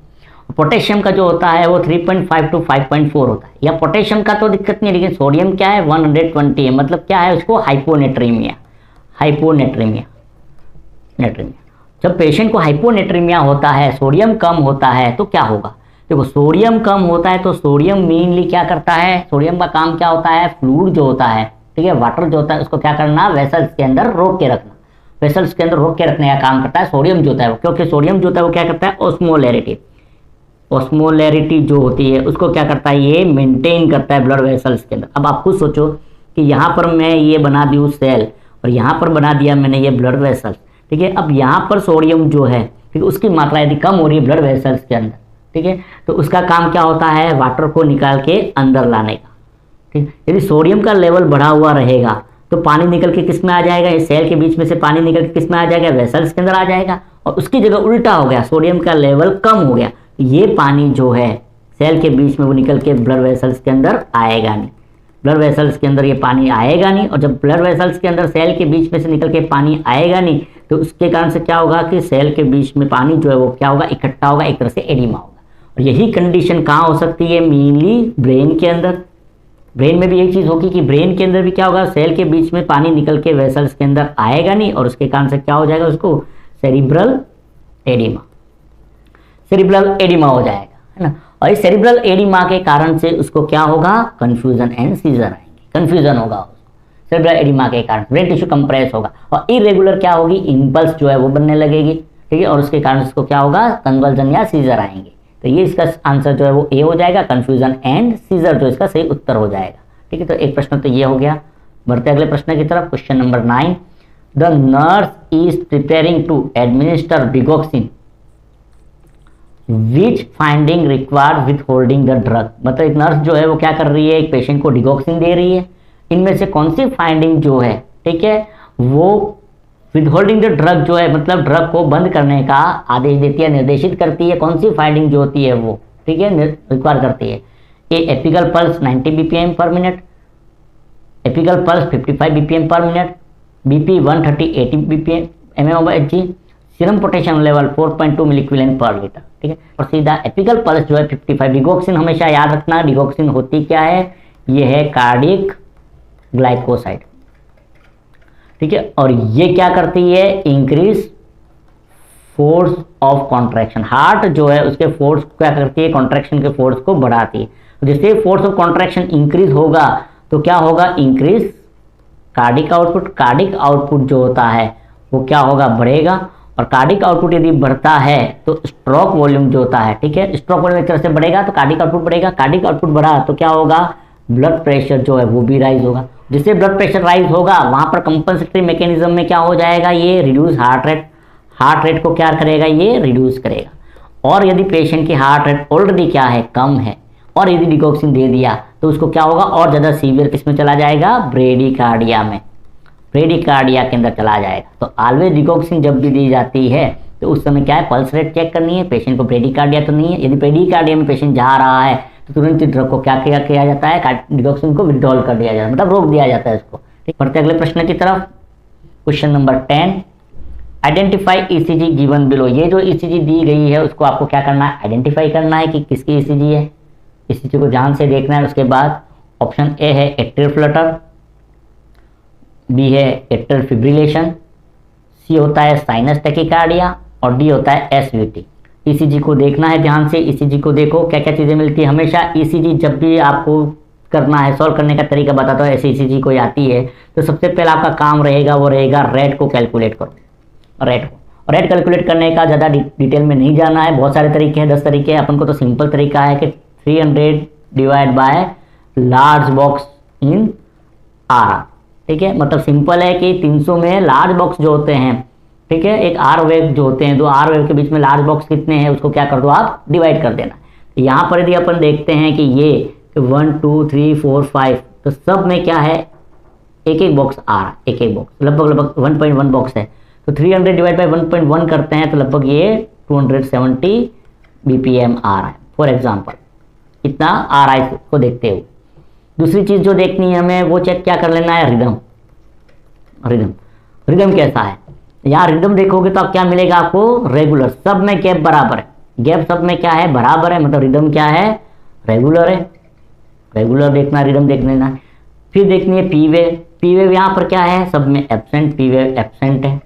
S1: पोटेशियम का जो होता है वो 3.5 टू 5.4 होता है। या पोटेशियम का तो दिक्कत नहीं है, लेकिन सोडियम क्या है 120 है, मतलब क्या है उसको हाइपोनेट्रीमिया। जब पेशेंट को हाइपोनेट्रीमिया होता है, सोडियम कम होता है, तो क्या होगा, देखो सोडियम कम होता है तो सोडियम मेनली क्या करता है, सोडियम का काम क्या होता है, फ्लूइड जो होता है, ठीक है, वाटर जो होता है उसको क्या करना, वेसल्स के अंदर रोक के रखना, वेसल्स के अंदर रोक के रखने का काम करता है सोडियम जो होता है, क्योंकि सोडियम जो होता है वो क्या करता है, ऑस्मोलैरिटी जो होती है उसको क्या करता है, ये मेंटेन करता है ब्लड वेसल्स के अंदर। अब आप खुद सोचो कि यहाँ पर मैं ये बना दूँ सेल और यहाँ पर बना दिया मैंने ये ब्लड वेसल्स, ठीक है। अब यहाँ पर सोडियम जो है, ठीक है, उसकी मात्रा यदि कम हो रही है ब्लड वेसल्स के अंदर, ठीक है, तो उसका काम क्या होता है, वाटर को निकाल के अंदर लाने का। ठीक, यदि सोडियम का लेवल बढ़ा हुआ रहेगा तो पानी निकल के किस में आ जाएगा, इस सेल के बीच में से पानी निकल के किस में आ जाएगा, वेसल्स के अंदर आ जाएगा। और उसकी जगह उल्टा हो गया, सोडियम का लेवल कम हो गया, ये पानी जो है सेल के बीच में वो निकल के ब्लड वेसल्स के अंदर आएगा नहीं, ब्लड वेसल्स के अंदर ये पानी आएगा नहीं। और जब ब्लड वेसल्स के अंदर सेल के बीच में से निकल के पानी आएगा नहीं तो उसके कारण से क्या होगा कि सेल के बीच में पानी जो है वो क्या होगा, इकट्ठा होगा, एक तरह से एडिमा होगा। और यही कंडीशन कहाँ हो सकती है, मेनली ब्रेन के अंदर। ब्रेन में भी यही चीज़ होगी कि ब्रेन के अंदर भी क्या होगा, सेल के बीच में पानी निकल के वेसल्स के अंदर आएगा नहीं और उसके कारण से क्या हो जाएगा, उसको सेरिब्रल एडिमा हो जाएगा, है ना। और इस सेरिब्रल एडिमा के कारण से उसको क्या होगा, कंफ्यूजन एंड सीजर आएंगे, कंफ्यूजन होगा सेरिब्रल एडिमा के कारण, ब्रेन टिश्यू कंप्रेस होगा और इरेगुलर क्या होगी, इंपल्स जो है वो बनने लगेगी, ठीक है, और उसके कारण उसको क्या होगा, कन्वल्जन या सीजर आएंगे। तो ये इसका आंसर जो है वो ए हो जाएगा, कंफ्यूजन एंड सीजर जो इसका सही उत्तर हो जाएगा। ठीक है, तो एक प्रश्न तो ये हो गया। बढ़ते अगले प्रश्न की तरफ, question number 9, the nurse is preparing to administer digoxin which finding required withholding the drug. मतलब एक नर्स जो है वो क्या कर रही है, एक पेशेंट को डिगोक्सिन दे रही है, इनमें से कौन सी फाइंडिंग जो है, ठीक है, वो विद होल्डिंग द ड्रग जो है मतलब ड्रग को बंद करने का आदेश देती है, निर्देशित करती है, कौन सी फाइंडिंग जो होती है वो, ठीक है, रिक्वायर करती है। A apical pulse 90 BPM per minute, apical pulse 55 BPM per minute, BP 130 80 BPM mmHg, serum potassium level 4.2 milliequivalent per litre. ठीक है, और सीधा एपिकल पल्स जो है 55। डिगोक्सिन हमेशा याद रखना, डिगोक्सिन होती क्या है, ये है कार्डिक ग्लाइकोसाइड, ठीक है, और ये क्या करती है, increase force of contraction. Heart जो है उसके फोर्स क्या करती है, कॉन्ट्रैक्शन के फोर्स को बढ़ाती है। जिससे फोर्स ऑफ कॉन्ट्रैक्शन इंक्रीज होगा तो क्या होगा, increase cardiac output. Cardiac output जो होता है वो क्या होगा, बढ़ेगा। और कार्डिक आउटपुट यदि बढ़ता है तो स्ट्रोक वॉल्यूम जो होता है, ठीक है, स्ट्रोक वॉल्यूम एक तरह से बढ़ेगा तो कार्डिक आउटपुट बढ़ेगा। कार्डिक आउटपुट बढ़ा तो क्या होगा, ब्लड प्रेशर जो है वो भी राइज होगा। जिससे ब्लड प्रेशर राइज होगा वहां पर कंपनसेटरी मैकेनिज्म में क्या हो जाएगा, ये रिड्यूस हार्ट रेट को क्या करेगा, ये रिड्यूस करेगा। और यदि पेशेंट की हार्ट रेट ऑलरेडी क्या है, कम है, और यदि डिगोक्सिन दे दिया तो उसको क्या होगा, और ज़्यादा सीवियर किस में चला जाएगा, ब्रेडिकार्डिया में, ब्रेडिकार्डिया के अंदर चला जाएगा। तो ऑलवेज डिगोक्सिन जब भी दी जाती है तो उस समय क्या है, पल्स रेट चेक करनी है, पेशेंट को ब्रेडिकार्डिया तो नहीं है। यदि ब्रेडिकार्डिया में पेशेंट जा रहा है तो तुरंत ड्रग को क्या किया जाता है, डिगोक्सिन को विड्रॉल कर दिया जाता है, मतलब रोक दिया जाता है इसको। ठीक, बढ़ते अगले प्रश्न की तरफ, question number 10, identify ECG given below, ये जो ईसीजी दी गई है उसको आपको क्या करना है, आइडेंटिफाई करना है कि किसकी ईसीजी है, ईसीजी को ध्यान से देखना है। उसके बाद ऑप्शन ए है एट्रियल फ्लटर, बी है एट्रियल फिब्रिलेशन, सी होता है साइनस टैकीकार्डिया और डी होता है एसवीटी। ईसीजी को देखना है ध्यान से, ईसीजी को देखो क्या क्या चीज़ें मिलती है। हमेशा ईसीजी जब भी आपको करना है, सॉल्व करने का तरीका बताता हूँ, ऐसी ईसीजी कोई आती है तो सबसे पहले आपका काम रहेगा वो रहेगा रेट को कैलकुलेट करो, रेट कैलकुलेट करने का ज़्यादा डिटेल में नहीं जाना है, बहुत सारे तरीके हैं, 10 तरीके हैं। अपन को तो सिंपल तरीका है कि 300 divide by large box in are, ठीक है। मतलब सिंपल है कि 300 में लार्ज बॉक्स जो होते हैं, ठीक है, एक आर वेव जो होते हैं, दो आर वेव के बीच में लार्ज बॉक्स कितने हैं उसको क्या कर दो आप डिवाइड कर देना। यहाँ पर यदि अपन देखते हैं कि ये 1 2 3 4 5 तो सब में क्या है, एक एक बॉक्स आर, एक एक बॉक्स लगभग 1.1 बॉक्स है, तो 300 डिवाइड बाय 1.1 करते हैं तो लगभग ये 270 बीपीएम आ रहा है फॉर एग्जांपल, इतना आ रहा है को देखते हुए। दूसरी चीज जो देखनी है हमें वो चेक क्या कर लेना है, रिदम कैसा है। यहाँ रिदम देखोगे तो आप क्या मिलेगा आपको, रेगुलर, सब में गैप बराबर है, गैप सब में क्या है बराबर है, मतलब रिदम क्या है रेगुलर है, रेगुलर देखना, रिदम देख लेना। फिर देखनी है पी वेव यहाँ पर क्या है, सब में एब्सेंट, पी वेव एब्सेंट है,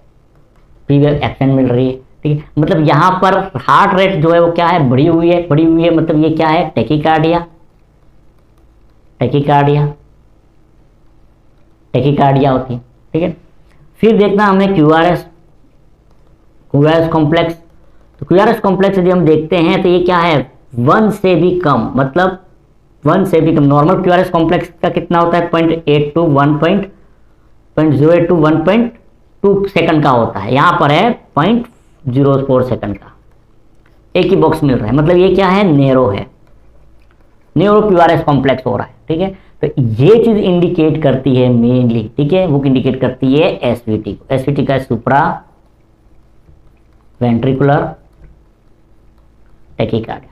S1: पी वेव एब्सेंट मिल रही है, ठीक है। मतलब यहाँ पर हार्ट रेट जो है वो क्या है बढ़ी हुई है, मतलब ये क्या है टैकीकार्डिया होती है, ठीक है। फिर देखना हमें क्यूआरएस कॉम्प्लेक्स, तो क्यूआरएस कॉम्प्लेक्स यदि हम देखते हैं तो ये क्या है 1 से भी कम, मतलब 1 से भी कम। नॉर्मल क्यूआरएस कॉम्प्लेक्स का कितना होता है 0.8 टू 1.08 टू 1.2 सेकंड का होता है, यहाँ पर है 0.04 सेकंड का, एक ही बॉक्स मिल रहा है, मतलब ये क्या है नेरो क्यूआरएस कॉम्प्लेक्स हो रहा है, ठीक है। तो ये चीज इंडिकेट करती है मेनली, ठीक है, वो इंडिकेट करती है एसवीटी को। एसवीटी का सुप्रा वेंट्रिकुलर टैकीकार्डिया।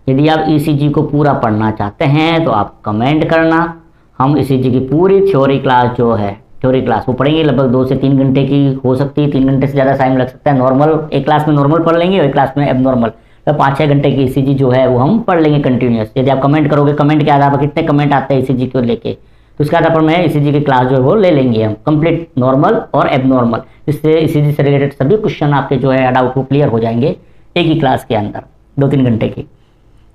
S1: यदि आप ईसीजी को पूरा पढ़ना चाहते हैं तो आप कमेंट करना, हम ईसीजी की पूरी थ्योरी क्लास जो है, थ्योरी क्लास वो पढ़ेंगे, लगभग 2 से 3 घंटे की हो सकती है, 3 घंटे से ज़्यादा टाइम लग सकता है। नॉर्मल एक क्लास में नॉर्मल पढ़ लेंगे और एक क्लास में एबनॉर्मल, तो 5-6 घंटे की ईसीजी जो है वो हम पढ़ लेंगे कंटिन्यूस। यदि आप कमेंट करोगे, कमेंट के आधार पर कितने कमेंट आते हैं ईसीजी को लेके, तो उसके आधार पर मैं ईसीजी की क्लास जो है वो ले लेंगे हम, कंप्लीट नॉर्मल और एबनॉर्मल, जिससे ईसीजी से रिलेटेड सभी क्वेश्चन आपके जो है डाउट वो क्लियर हो जाएंगे एक ही क्लास के अंदर 2-3 घंटे की।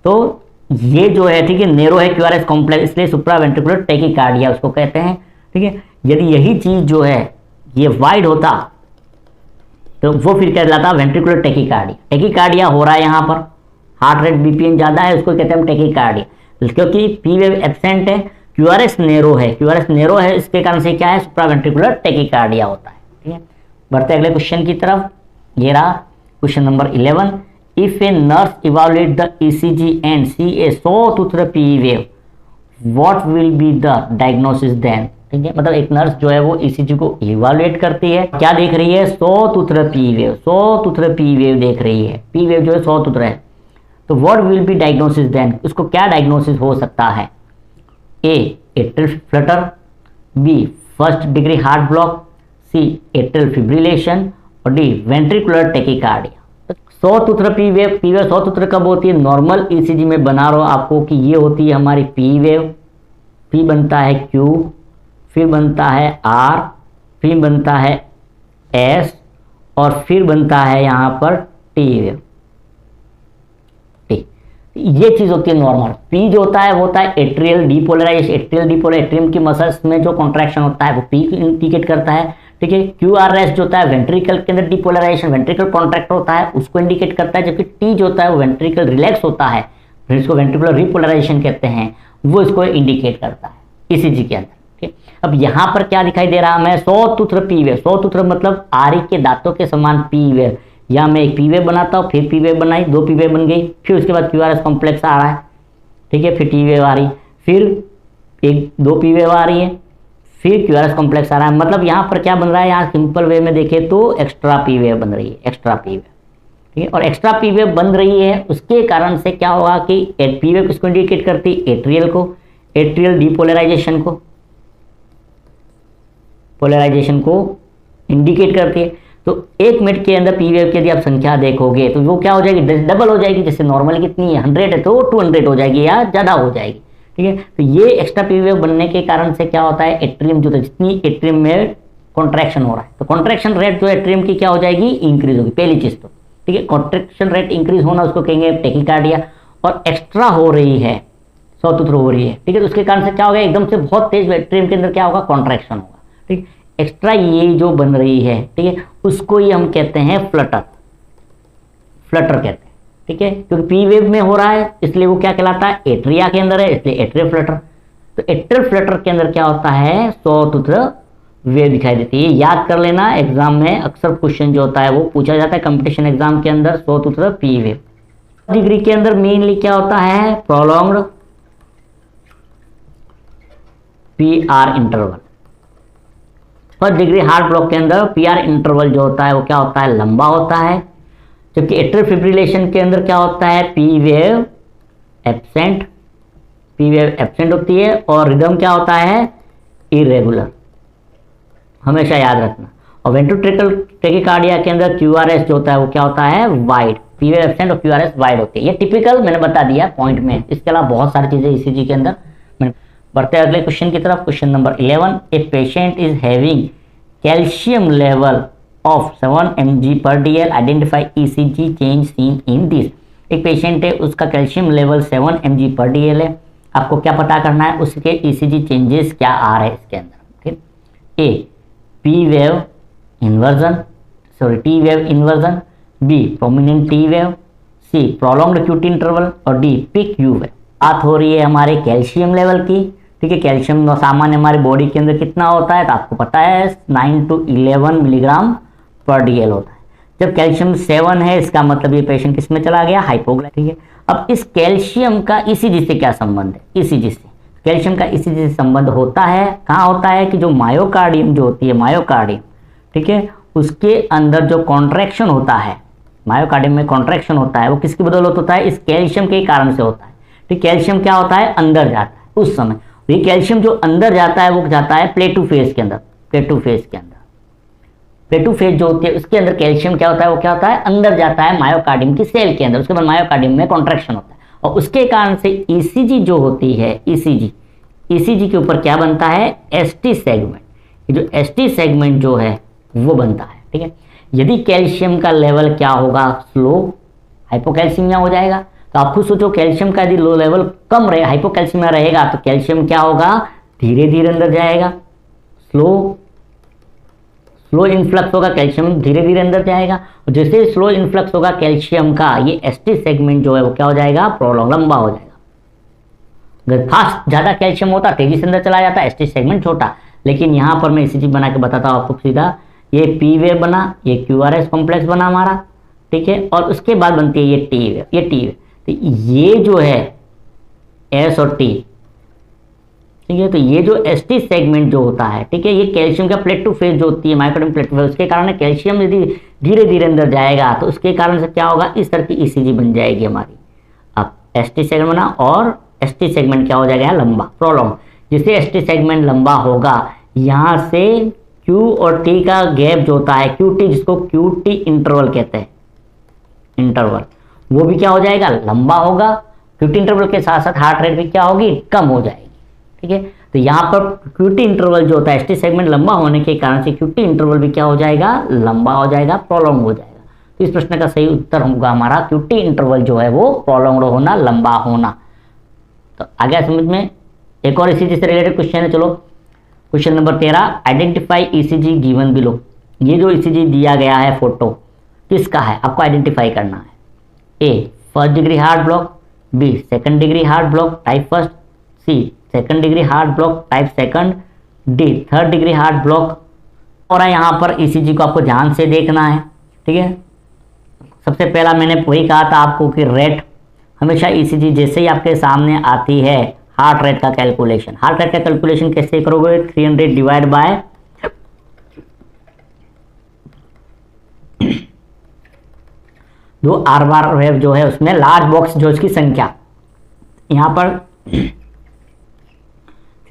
S1: तो ये जो है, ठीक है, नेरो है क्यूआरएस कॉम्प्लेक्स, इसलिए सुप्रा वेंट्रिकुलर टैकीकार्डिया उसको कहते हैं, ठीक है। यदि यही चीज जो है ये वाइड होता तो वो फिर कहलाता वेंट्रिकुलर टैकीकार्डिया हो रहा है, यहाँ पर हार्ट रेट बीपीएम ज्यादा है, उसको कहते हैं हम टैकीकार्डिया, क्योंकि पी वेव एब्सेंट है, क्यूआरएस नेरो है, इसके कारण से क्या है सुप्रा वेंट्रिकुलर टैकीकार्डिया होता है, ठीक है। बढ़ते अगले क्वेश्चन की तरफ, ये रहा question number 11। If a nurse evaluate the ECG and see a sawtooth P wave, what will be the diagnosis then, ठीक है। मतलब एक नर्स जो है वो ईसीजी को इवैल्यूएट करती है, क्या देख रही है सॉ-टूथ पी वेव देख रही है, पी वेव जो है सॉ-टूथ है, तो what will be diagnosis then, उसको क्या डायग्नोसिस हो सकता है, A atrial flutter, B first degree heart block, C atrial fibrillation और D ventricular tachycardia. Sawtooth P wave sawtooth कब होती है, नॉर्मल ईसीजी में बना रहो आपको कि ये होती है हमारी पी वेव, पी बनता है क्यू, फिर बनता है आर, फिर बनता है एस और फिर बनता है यहाँ पर टी वेव, ये चीज होती है नॉर्मल। पी जो होता है वो होता है एट्रियल डीपोलराइजेशन, एट्रियम की मसल्स में जो कॉन्ट्रैक्शन होता है वो पी इंडिकेट करता है, ठीक है। क्यूआरएस जो होता है वेंट्रिकल के अंदर डीपोलराइजेशन, वेंट्रिकल कॉन्ट्रैक्ट होता है उसको इंडिकेट करता है, जबकि टी जो होता है वो वेंट्रिकल रिलैक्स होता है, जिसको वेंट्रिकुलर रिपोलराइजेशन कहते हैं, वो इसको इंडिकेट करता है ईसीजी के अंदर, ठीक। अब यहाँ पर क्या दिखाई दे रहा है हमें, सॉ-टूथ पी वेव, सॉ-टूथ मतलब आरी के दांतों के समान पी वेव, या मैं एक पी वेव बनाता हूँ, फिर पी वेव बनाई, 2 पी वेव बन गई, फिर उसके बाद क्यूआरएस कॉम्प्लेक्स आ रहा है, ठीक है, फिर टी वेव आ रही, फिर 2 पी वेव आ रही है, फिर क्यूआरएस कॉम्प्लेक्स आ रहा है। मतलब यहाँ पर क्या बन रहा है, यहाँ सिंपल वे में देखें तो एक्स्ट्रा पी वेव बन रही है, एक्स्ट्रा पी वेव, ठीक है। और एक्स्ट्रा पी वेव बन रही है, उसके कारण से क्या होगा कि पी वेव किसको इंडिकेट करती है, एट्रियल डीपोलराइजेशन को इंडिकेट करती है। तो 1 मिनट के अंदर पी वेव की यदि आप संख्या देखोगे तो वो क्या हो जाएगी, डबल हो जाएगी। जैसे नॉर्मल कितनी है 100 है तो 200 हो जाएगी या ज़्यादा हो जाएगी, ठीक है। तो ये एक्स्ट्रा पी वेव बनने के कारण से क्या होता है, एट्रियम जो जितनी एट्रियम में कॉन्ट्रैक्शन हो रहा है तो कॉन्ट्रैक्शन रेट जो एट्रियम की क्या हो जाएगी, इंक्रीज होगी, पहली चीज़ तो, ठीक है। कॉन्ट्रैक्शन रेट इंक्रीज होना उसको कहेंगे टेकिकार्डिया, और एक्स्ट्रा हो रही है, सौतुत्र हो रही है, ठीक है। तो उसके कारण से क्या होगा, एकदम से बहुत तेज एट्रियम के अंदर क्या होगा, कॉन्ट्रैक्शन होगा, ठीक। एक्स्ट्रा ये जो बन रही है, ठीक है, उसको ही हम कहते हैं फ्लटर, फ्लटर कहते हैं, ठीक है। क्योंकि पी वेव में हो रहा है इसलिए वो क्या कहलाता है, एट्रिया के अंदर है इसलिए एट्रियल फ्लटर। तो एट्रियल फ्लटर के अंदर क्या होता है, सौतुत्र वेव दिखाई देती है। याद कर लेना, एग्जाम में अक्सर क्वेश्चन जो होता है वो पूछा जाता है कंपटीशन एग्जाम के अंदर, सौतुत्र पी वेव। डिग्री के अंदर मेनली क्या होता है, prolonged P R interval. First degree heart block के अंदर पी आर इंटरवल जो होता है वो क्या होता है, लंबा होता है। जबकि एट्रियल फिब्रिलेशन के अंदर क्या होता है, P wave absent, P wave absent होती है और रिदम क्या होता है, इरेगुलर, हमेशा याद रखना। और वेंट्रोट्रिकल टेकिकार्डिया के अंदर क्यूआरएस जो होता है वो क्या होता है, वाइड, पी वेव एब्सेंट और क्यूआरएस वाइड होती है। ये टिपिकल मैंने बता दिया पॉइंट में, इसके अलावा बहुत सारी चीजें ईसीजी के अंदर। बढ़ते अगले क्वेश्चन की तरफ, question number 11। A patient is having calcium level of 7 mg/dl, identify ECG change seen in this. एक पेशेंट है, उसका कैल्शियम लेवल 7 mg/dl है, आपको क्या पता करना है, उसके ईसीजी चेंजेस क्या आ रहे हैं इसके अंदर, ठीक। A P wave inversion, sorry T wave inversion, B prominent T wave, C prolonged QT interval और डी पिक यू वेव। बात हो रही है हमारे कैल्शियम लेवल की, ठीक है। कैल्शियम सामान्य हमारी बॉडी के अंदर कितना होता है तो आपको पता है 9 to 11 mg/dl होता है। जब कैल्शियम 7 है इसका मतलब ये पेशेंट किस में चला गया, हाइपोग्लाइकेमिया, ठीक है। अब इस कैल्शियम का ईसीजी से क्या संबंध है, ईसीजी से कैल्शियम का ईसीजी से संबंध होता है, कहाँ होता है कि जो मायोकार्डियम जो होती है, मायोकार्डियम, ठीक है, उसके अंदर जो कॉन्ट्रैक्शन होता है, मायोकार्डियम में कॉन्ट्रैक्शन होता है वो किसकी बदौलत होता है, इस कैल्शियम के कारण से होता है, ठीक। कैल्शियम क्या होता है, अंदर जाता है उस समय, ये कैल्शियम जो अंदर जाता है वो जाता है प्लेटू फेज के अंदर, प्लेटू फेज के अंदर, प्लेटू फेज जो होती है उसके अंदर कैल्शियम क्या होता है, वो क्या होता है, अंदर जाता है मायोकार्डियम की सेल के अंदर, उसके बाद मायोकार्डियम में कॉन्ट्रैक्शन होता है और उसके कारण से ईसीजी जो होती है, ईसीजी के ऊपर क्या बनता है, एसटी सेगमेंट। ये जो एसटी सेगमेंट जो है वो बनता है, ठीक है। यदि कैल्शियम का लेवल क्या होगा, स्लो, हाइपोकैल्सीमिया हो जाएगा। तो आप खुद सोचो, कैल्शियम का यदि लो लेवल कम रहे, हाइपोकैल्सीमिया रहेगा तो कैल्शियम क्या होगा, धीरे धीरे अंदर जाएगा, स्लो इन्फ्लक्स होगा, कैल्शियम धीरे धीरे अंदर जाएगा। और जैसे स्लो इन्फ्लक्स होगा कैल्शियम का, ये एसटी सेगमेंट जो है वो क्या हो जाएगा, प्रोलॉन्ग, लंबा हो जाएगा। अगर फास्ट ज्यादा कैल्शियम होता तेजी से अंदर चला जाता, एसटी सेगमेंट छोटा। लेकिन यहाँ पर मैं ईसीजी बना के बताता हूँ आपको सीधा, ये पी वेव बना, ये क्यूआरएस कॉम्प्लेक्स बना हमारा, ठीक है, और उसके बाद बनती है ये टी वेव, ये टी वेव। तो ये जो है एस और टी, ठीक है, तो ये जो एसटी सेगमेंट जो होता है, ठीक है, ये कैल्शियम का प्लेट टू फेज जो होती है, मायोकार्डियम प्लेट टू फेज, उसके कारण कैल्शियम यदि धीरे धीरे अंदर जाएगा तो उसके कारण से क्या होगा, इस तरह की ईसीजी बन जाएगी हमारी। अब एसटी सेगमेंट बना और एसटी सेगमेंट क्या हो जाएगा, लंबा, प्रोलॉन्ग। जिससे एसटी सेगमेंट लंबा होगा, यहाँ से क्यू और टी का गैप जो होता है, क्यू टी, जिसको क्यू टी इंटरवल कहते हैं, इंटरवल, वो भी क्या हो जाएगा, लंबा होगा। क्यूटी इंटरवल के साथ साथ हार्ट रेट भी क्या होगी, कम हो जाएगी, ठीक है। तो यहाँ पर क्यूटी इंटरवल जो होता है, एसटी सेगमेंट लंबा होने के कारण से क्यूटी इंटरवल भी क्या हो जाएगा, लंबा हो जाएगा, प्रोलॉन्ग हो जाएगा। तो इस प्रश्न का सही उत्तर होगा हमारा क्यूटी इंटरवल जो है वो प्रोलॉन्ग होना, लंबा होना। तो आगे समझ में, एक और ईसीजी से रिलेटेड क्वेश्चन है, चलो question number 13। Identify ECG given below. ये जो ईसीजी दिया गया है फोटो किसका है, आपको आइडेंटिफाई करना है। A first degree heart block, B second degree heart block type first, C second degree heart block type second, D third degree heart block. और यहाँ पर ईसीजी को आपको ध्यान से देखना है, ठीक है। सबसे पहला मैंने वही कहा था आपको कि रेट, हमेशा ईसीजी जैसे ही आपके सामने आती है, हार्ट रेट का कैलकुलेशन, हार्ट रेट का कैलकुलेशन कैसे करोगे, 300 डिवाइड बाय जो आर बार वेव जो है उसमें लार्ज बॉक्स जो इसकी संख्या, यहाँ पर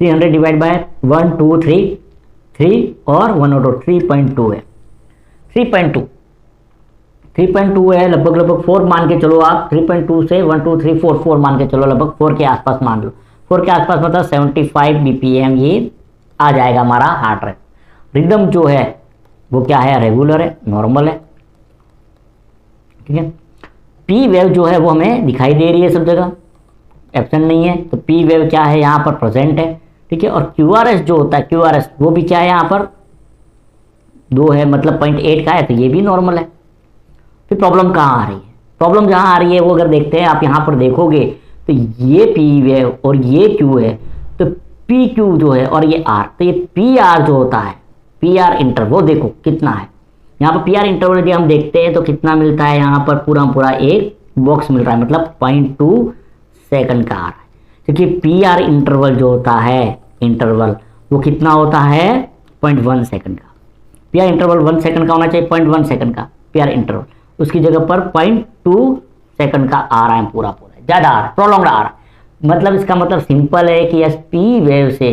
S1: 300 डिवाइड बाय 1 2 3 3 और 1/2 3.2 है, 3.2 है, लगभग 4 मान के चलो आप। 3.2 से 1 2 3 4 मान के चलो, लगभग 4 के आसपास मान लो। 4 के आसपास मतलब 75 BPM ये आ जाएगा हमारा हार्ट रेट। रिदम जो है वो क्या है, रेगुलर है, नॉर्मल है, ठीक है। पी वेव जो है वो हमें दिखाई दे रही है सब जगह, एब्सेंट नहीं है, तो पी वेव क्या है यहाँ पर प्रेजेंट है, ठीक है। और QRS जो होता है, QRS वो भी क्या है यहाँ पर 2 है, मतलब 0.8 का है, तो ये भी नॉर्मल है। फिर प्रॉब्लम कहाँ आ रही है, प्रॉब्लम जहाँ आ रही है वो अगर देखते हैं आप यहाँ पर देखोगे तो ये पी वेव और ये क्यू है, तो पी क्यू जो है और ये आर, तो ये पी आर जो होता है, पी आर इंटरवल देखो कितना है यहाँ पर। पी आर इंटरवल यदि हम देखते हैं तो कितना मिलता है यहाँ पर, पूरा एक बॉक्स मिल रहा है, मतलब 0.2 सेकंड का आ रहा है। क्योंकि पी आर इंटरवल जो होता है, इंटरवल वो कितना होता है, 0.1 सेकंड का। पी आर इंटरवल 1 सेकंड का होना चाहिए, 0.1 सेकंड का पी आर इंटरवल, उसकी जगह पर 0.2 सेकंड का आ रहा है, पूरा ज़्यादा आ रहा है, प्रोलॉन्ग्ड आ रहा है। मतलब इसका मतलब सिंपल है कि यस पी वेव से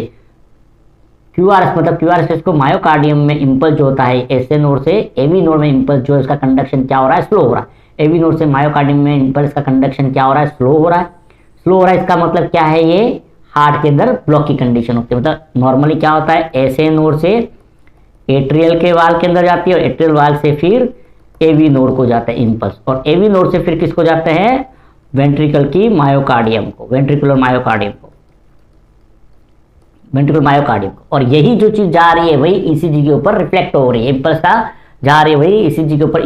S1: QRS, मतलब QRS को मायोकार्डियम में इंपल्स जो होता है SA नोड से AV नोड में इंपल्स जो है उसका कंडक्शन क्या हो रहा है, स्लो हो रहा है। AV नोड से मायोकार्डियम में इंपल्स का कंडक्शन क्या हो रहा है, स्लो हो रहा है, स्लो हो रहा है। इसका मतलब क्या है, ये हार्ट के अंदर ब्लॉक की कंडीशन होती है। मतलब नॉर्मली क्या होता है, SA नोड से एट्रियल के वाल के अंदर जाती है, और एट्रियल वाल से फिर AV नोड को जाता है इंपल्स, और AV नोड से फिर किसको जाते हैं, वेंट्रिकल की मायोकार्डियम को, वेंट्रिकुलर मायोकार्डियम को, वेंट्रिकुलर मायोकार्डियम को। और यही जो चीज जा रही है वही ECG के ऊपर रिफ्लेक्ट हो रही है, इंपल्स का जा रही है वही ECG के ऊपर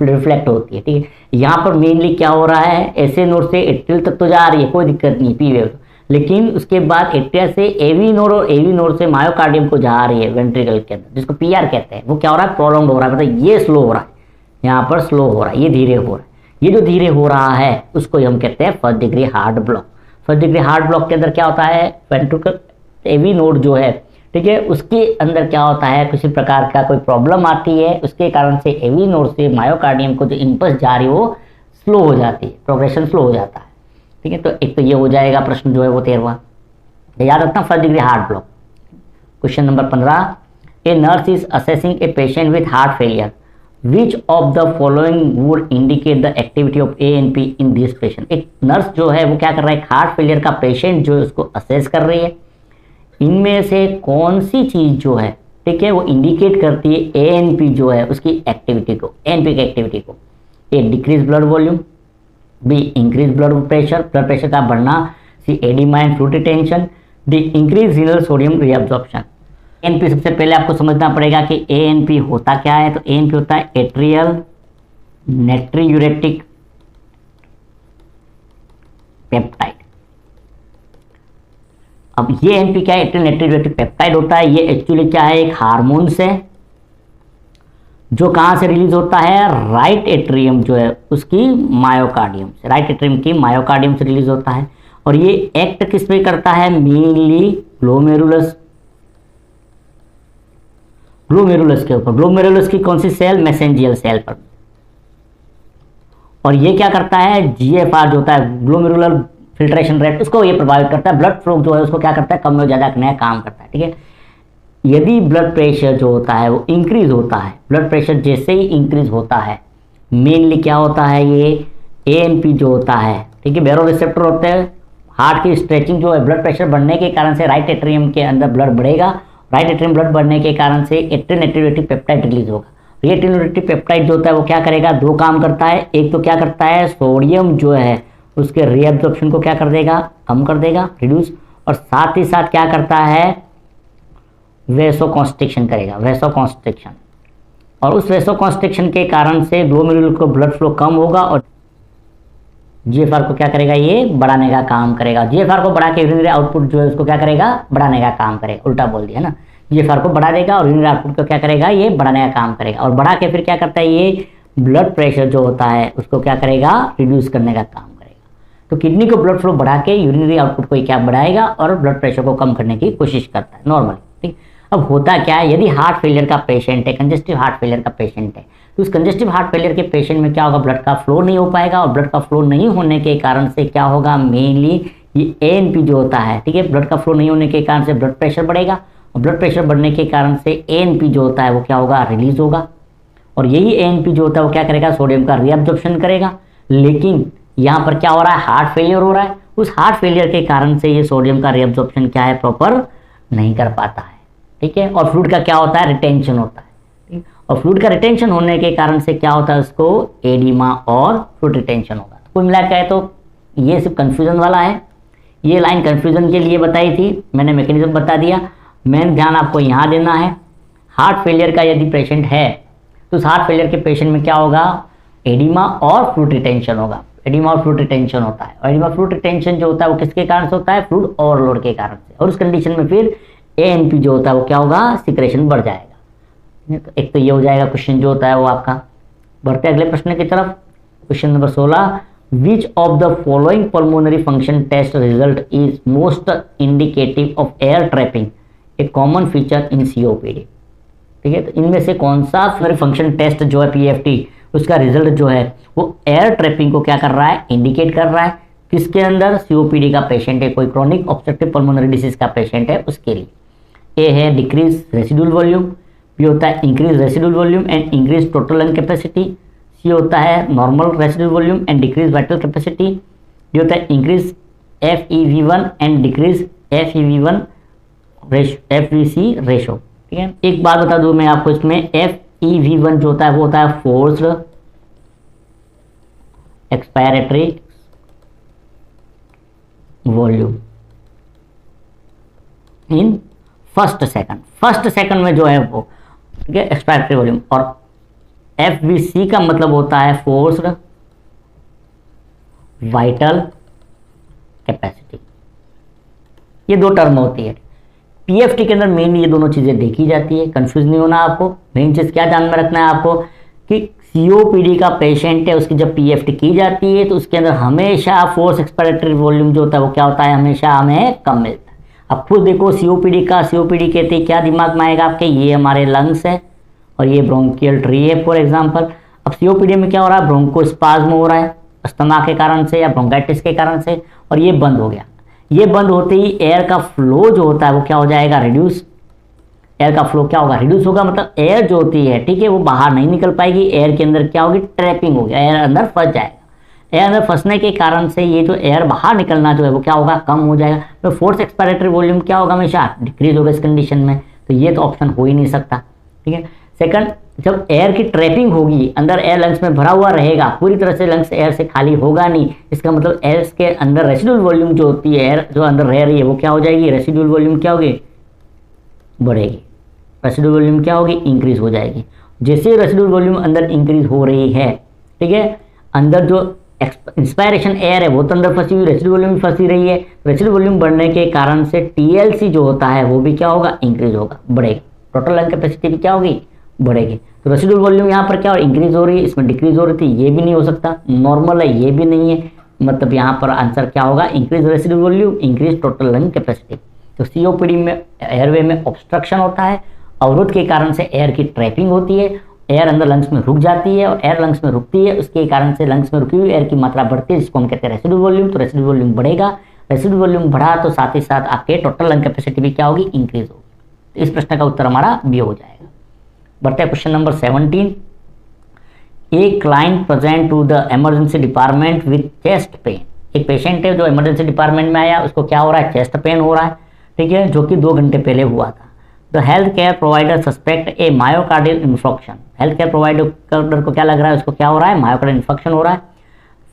S1: रिफ्लेक्ट होती है, ठीक है। यहाँ पर मेनली क्या हो रहा है, ऐसे नोड से एट्रियल तक तो जा रही है, कोई दिक्कत नहीं पी वेव, लेकिन उसके बाद एट्रियल से AV नोड और AV नोड से मायोकार्डियम को जा रही है वेंट्रिकल के अंदर, जिसको PR कहते हैं। वो क्या हो रहा है, प्रोलॉन्ग्ड हो रहा है, मतलब ये स्लो हो रहा है, यहाँ पर स्लो हो रहा है, ये धीरे हो रहा है। ये जो धीरे हो रहा है उसको हम कहते हैं first degree heart block. First degree heart block के अंदर क्या होता है, वेंट्रिकल AV नोड जो है, ठीक है, उसके अंदर क्या होता है, किसी प्रकार का कोई प्रॉब्लम आती है, उसके कारण से AV नोड से मायोकार्डियम को जो इंपल्स जा रही है वो स्लो हो जाती है, प्रोग्रेशन स्लो हो जाता है, ठीक है। तो एक तो ये हो जाएगा प्रश्न जो है वो 13वां, याद रखना, first degree heart block. Question number 15, a nurse is assessing A patient with heart failure, which of the following would indicate the activity of ANP in this patient. एक नर्स जो है वो क्या कर रहा है, हार्ट फेलियर का patient जो है उसको असेस कर रही है, इनमें से कौन सी चीज जो है, ठीक है, वो इंडिकेट करती है ANP जो है उसकी एक्टिविटी को, ANP की एक्टिविटी को। A decrease blood volume, B increase blood pressure का बढ़ना, C oedema and fluid retention, D increase renal sodium reabsorption. ANP सबसे पहले आपको समझना पड़ेगा कि ANP होता क्या है। तो ANP होता है एट्रियल नेट्रियूरेटिक पेप्टाइड। अब ये ANP क्या है, एट्रियल नेट्रियूरेटिक पेप्टाइड होता है। ये एक्चुअली क्या है, एक हार्मोन्स है जो कहाँ से रिलीज होता है, राइट एट्रियम जो है उसकी मायोकार्डियम से, राइट एट्रियम की मायोकार्डियम से रिलीज होता है। और ये एक्ट किस पे करता है, मेनली ग्लोमेरुलस के ऊपर, ग्लोमेरुलस की कौन सी सेल, मैसेंजियल सेल पर। और ये क्या करता है, GFR जो होता है ग्लोमेरुलर फिल्ट्रेशन रेट, उसको ये प्रभावित करता है। ब्लड फ्लो जो है उसको क्या करता है, कम में ज़्यादा करने का काम करता है, ठीक है। यदि ब्लड प्रेशर जो होता है वो इंक्रीज होता है, ब्लड प्रेशर जैसे ही इंक्रीज होता है, मेनली क्या होता है, ये ANP जो होता है, ठीक है, बैरो रिसेप्टर होते हैं। हार्ट की स्ट्रेचिंग जो है, ब्लड प्रेशर बढ़ने के कारण से राइट एट्रियम के अंदर ब्लड बढ़ेगा, राइट एट्रियम ब्लड बढ़ने के कारण से एट्रियल नेट्रियूरेटिक पेप्टाइड रिलीज होगा। ये एट्रियल नेट्रियूरेटिक पेप्टाइड जो होता है वो क्या करेगा, दो काम करता है। एक तो क्या करता है, सोडियम जो है उसके रीअब्जॉर्प्शन को क्या कर देगा, कम कर देगा, रिड्यूस। और साथ ही साथ क्या करता है, वेसोकॉन्स्ट्रिक्शन करेगा, वेसोकॉन्स्ट्रिक्शन। और उस वेसोकॉन्स्ट्रिक्शन के कारण से ग्लोमेरुलर को ब्लड फ्लो कम होगा और GFR को क्या करेगा, ये बढ़ाने का काम करेगा। GFR को बढ़ा के यूरिनरी आउटपुट जो है उसको क्या करेगा, बढ़ाने का काम करेगा। उल्टा बोल दिया ना, GFR को बढ़ा देगा और यूरिनरी आउटपुट को क्या करेगा, ये बढ़ाने का काम करेगा। और बढ़ा के फिर क्या करता है, ये ब्लड प्रेशर जो होता है उसको क्या करेगा, रिड्यूस करने का काम करेगा। तो किडनी को ब्लड फ्लो बढ़ा के यूरिनरी आउटपुट को क्या बढ़ाएगा और ब्लड प्रेशर को कम करने की कोशिश करता है नॉर्मली, ठीक। अब होता क्या है, यदि हार्ट फेलियर का पेशेंट है, कंजेस्टिव हार्ट फेलियर का पेशेंट है, तो उस कंजेस्टिव हार्ट फेलियर के पेशेंट में क्या होगा, ब्लड का फ्लो नहीं हो पाएगा। और ब्लड का फ्लो नहीं होने के कारण से क्या होगा, मेनली ये ANP जो होता है, ठीक है, ब्लड का फ्लो नहीं होने के कारण से ब्लड प्रेशर बढ़ेगा। और ब्लड प्रेशर बढ़ने के कारण से एएनपी जो होता है वो क्या होगा, रिलीज होगा, और यही एएनपी जो होता है वो क्या करेगा, सोडियम का रीअब्जॉर्प्शन करेगा। लेकिन यहाँ पर क्या हो रहा है, हार्ट फेलियर हो रहा है। उस हार्ट फेलियर के कारण से ये सोडियम का रीअब्जॉर्प्शन क्या है, प्रॉपर नहीं कर पाता है, ठीक है। और फ्लूइड का क्या होता है, रिटेंशन होता है, और फ्लूइड का रिटेंशन होने के कारण से क्या होता है, उसको एडिमा और फ्लूइड रिटेंशन होगा। कुल मिला के तो ये सिर्फ कंफ्यूजन वाला है, ये लाइन कंफ्यूजन के लिए बताई थी, मैंने मैकेनिज्म बता दिया। मेन ध्यान आपको यहाँ देना है, हार्ट फेलियर का यदि पेशेंट है तो उस हार्ट फेलियर के पेशेंट में क्या होगा, एडिमा और फ्लूइड रिटेंशन होगा। एडिमा और फ्लूइड रिटेंशन होता है, और एडिमा फ्लूइड रिटेंशन जो होता है वो किसके कारण से होता है, फ्लूइड ओवरलोड के कारण से। और उस कंडीशन में फिर एएनपी जो होता है वो क्या होगा, सिक्रेशन बढ़ जाएगा। तो एक तो ये हो जाएगा क्वेश्चन जो होता है वो आपका। बढ़ते अगले प्रश्न की तरफ, question number 16, which of the following pulmonary function test result is most indicative of air trapping, a common feature in COPD. ठीक है, तो इनमें से कौन सा फंक्शन टेस्ट जो है पीएफटी, उसका रिजल्ट जो है वो एयर ट्रैपिंग को क्या कर रहा है, इंडिकेट कर रहा है। किसके अंदर, सीओपीडी का पेशेंट है, कोई क्रॉनिक ऑब्स्ट्रक्टिव पल्मोनरी डिसीज का पेशेंट है उसके लिए। ए है डिक्रीज रेसिडुअल वॉल्यूम, बी होता है increase residual volume and increase total lung capacity, C होता है normal residual volume and decrease vital capacity, D होता है increase FEV1 and decrease FEV1 FVC ratio. ठीक है, एक बात बता दूं मैं आपको, इसमें FEV1 जो होता है वो होता है forced expiratory volume in first second में जो है वो, ठीक है, एक्सपायरेटरी वॉल्यूम। और FVC का मतलब होता है फोर्स्ड वाइटल कैपेसिटी। ये दो टर्म होती है। पीएफटी के अंदर मेन ये दोनों चीजें देखी जाती है, कंफ्यूज नहीं होना आपको। मेन चीज क्या ध्यान में रखना है आपको कि सीओपीडी का पेशेंट है, उसकी जब पीएफटी की जाती है तो उसके अंदर हमेशा फोर्स एक्सपायरेटरी वॉल्यूम जो होता है वो क्या होता है, हमेशा हमें कम मिलता है। अब खुद देखो सीओपीडी कहते हैं, क्या दिमाग में आएगा आपके, ये हमारे लंग्स है और ये ब्रोंकियल ट्री है फॉर एग्जाम्पल। अब सीओपीडी में क्या हो रहा है, ब्रोंकोस्पाज्म हो रहा है अस्थमा के कारण से या ब्रोंकाइटिस के कारण से, और ये बंद हो गया। ये बंद होते ही एयर का फ्लो जो होता है वो क्या हो जाएगा, रिड्यूस। एयर का फ्लो क्या होगा, रिड्यूस होगा, मतलब एयर जो होती है, ठीक है, वो बाहर नहीं निकल पाएगी। एयर के अंदर क्या होगी, ट्रैपिंग होगी, एयर अंदर फंस जाएगा। एयर अंदर फंसने के कारण से ये जो एयर बाहर निकलना जो है वो क्या होगा, कम हो जाएगा। तो फोर्स एक्सपायरेटरी वॉल्यूम क्या होगा, हमेशा डिक्रीज होगा इस कंडीशन में। तो ये तो ऑप्शन हो ही नहीं सकता। ठीक है, सेकंड, जब एयर की ट्रैपिंग होगी, अंदर एयर लंग्स में भरा हुआ रहेगा, पूरी तरह से लंग्स एयर से खाली होगा नहीं, इसका मतलब एयर के अंदर रेसिडुअल वॉल्यूम जो होती है, एयर जो अंदर रह रही है वो क्या हो जाएगी, रेसिडुअल वॉल्यूम क्या होगी, बढ़ेगी। रेसिडुअल वॉल्यूम क्या होगी, इंक्रीज हो जाएगी। जैसे रेसिडुअल वॉल्यूम अंदर इंक्रीज हो रही है, ठीक है, अंदर जो इंस्पायरेशन एयर है वो तो अंदर फंसी हुई, रेसिडुअल वॉल्यूम भी फंसी रही है। रेसिडुअल वॉल्यूम बढ़ने के कारण से टीएलसी जो होता है वो भी क्या होगा, इंक्रीज होगा, बढ़ेगा। टोटल लंग कैपेसिटी भी क्या होगी, बढ़ेगी। तो रेसिडुअल वॉल्यूम यहाँ पर क्या हो, इंक्रीज हो रही है, इसमें डिक्रीज हो रही थी, ये भी नहीं हो सकता, नॉर्मल है, ये भी नहीं है, मतलब यहाँ पर आंसर क्या होगा, increase residual volume, increase total lung capacity. तो सीओपीडी में एयरवे में ऑब्स्ट्रक्शन होता है, अवरोध के कारण से एयर की ट्रैपिंग होती है, एयर अंदर लंग्स में रुक जाती है, और एयर लंग्स में रुकती है, उसके कारण से लंग्स में रुकी हुई एयर की मात्रा बढ़ती है, जिसको हम कहते हैं रेसिडुअल वॉल्यूम। तो रेसिडुअल वॉल्यूम बढ़ेगा, रेसिडुअल वॉल्यूम बढ़ा तो साथ ही साथ आपके टोटल लंग कैपेसिटी भी क्या होगी, इंक्रीज होगी। तो इस प्रश्न का उत्तर हमारा बी हो जाएगा। बढ़ते हैं question number 17, a client present to the emergency department with chest pain. एक पेशेंट है जो इमरजेंसी डिपार्टमेंट में आया, उसको क्या हो रहा है, चेस्ट पेन हो रहा है, ठीक है, जो कि 2 घंटे पहले हुआ था। The health care provider suspect A myocardial infection. Health care provider को क्या लग रहा है, उसको क्या हो रहा है, मायोकार्डियल इन्फेक्शन हो रहा है।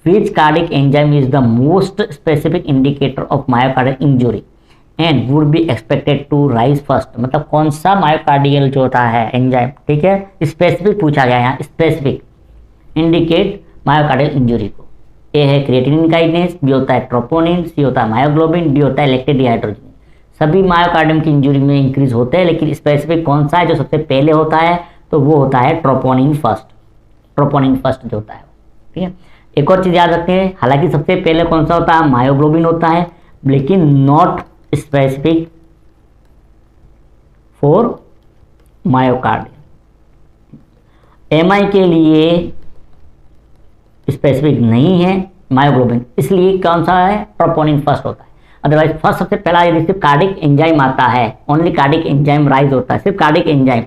S1: Which cardiac enzyme is the most specific indicator of myocardial injury and would be expected to rise first. मतलब कौन सा मायोकार्डियल जो होता है एंजाइम, ठीक है, स्पेसिफिक पूछा गया यहाँ, स्पेसिफिक इंडिकेट मायोकार्डियल इंजुरी को। ए है क्रिएटिनिन काइनेज, बी होता है ट्रोपोनिन, सी होता है मायोग्लोबिन, डी होता है लैक्टेट डिहाइड्रोजन। सभी मायोकार्डियम की इंजुरी में इंक्रीज होते हैं, लेकिन स्पेसिफिक कौन सा है जो सबसे पहले होता है, तो वो होता है ट्रोपोनिन फर्स्ट। ट्रोपोनिन फर्स्ट जो होता है, ठीक है। एक और चीज याद रखते हैं, हालांकि सबसे पहले कौन सा होता है, मायोग्लोबिन होता है, लेकिन not specific for myocardium. MI के लिए स्पेसिफिक नहीं है मायोग्लोबिन, इसलिए कौन सा है, ट्रोपोनिन फर्स्ट होता है। अदरवाइज फर्स्ट सबसे पहला यदि सिर्फ कार्डिक एंजाइम आता है, ओनली कार्डिक एंजाइम राइज होता है, सिर्फ कार्डिक एंजाइम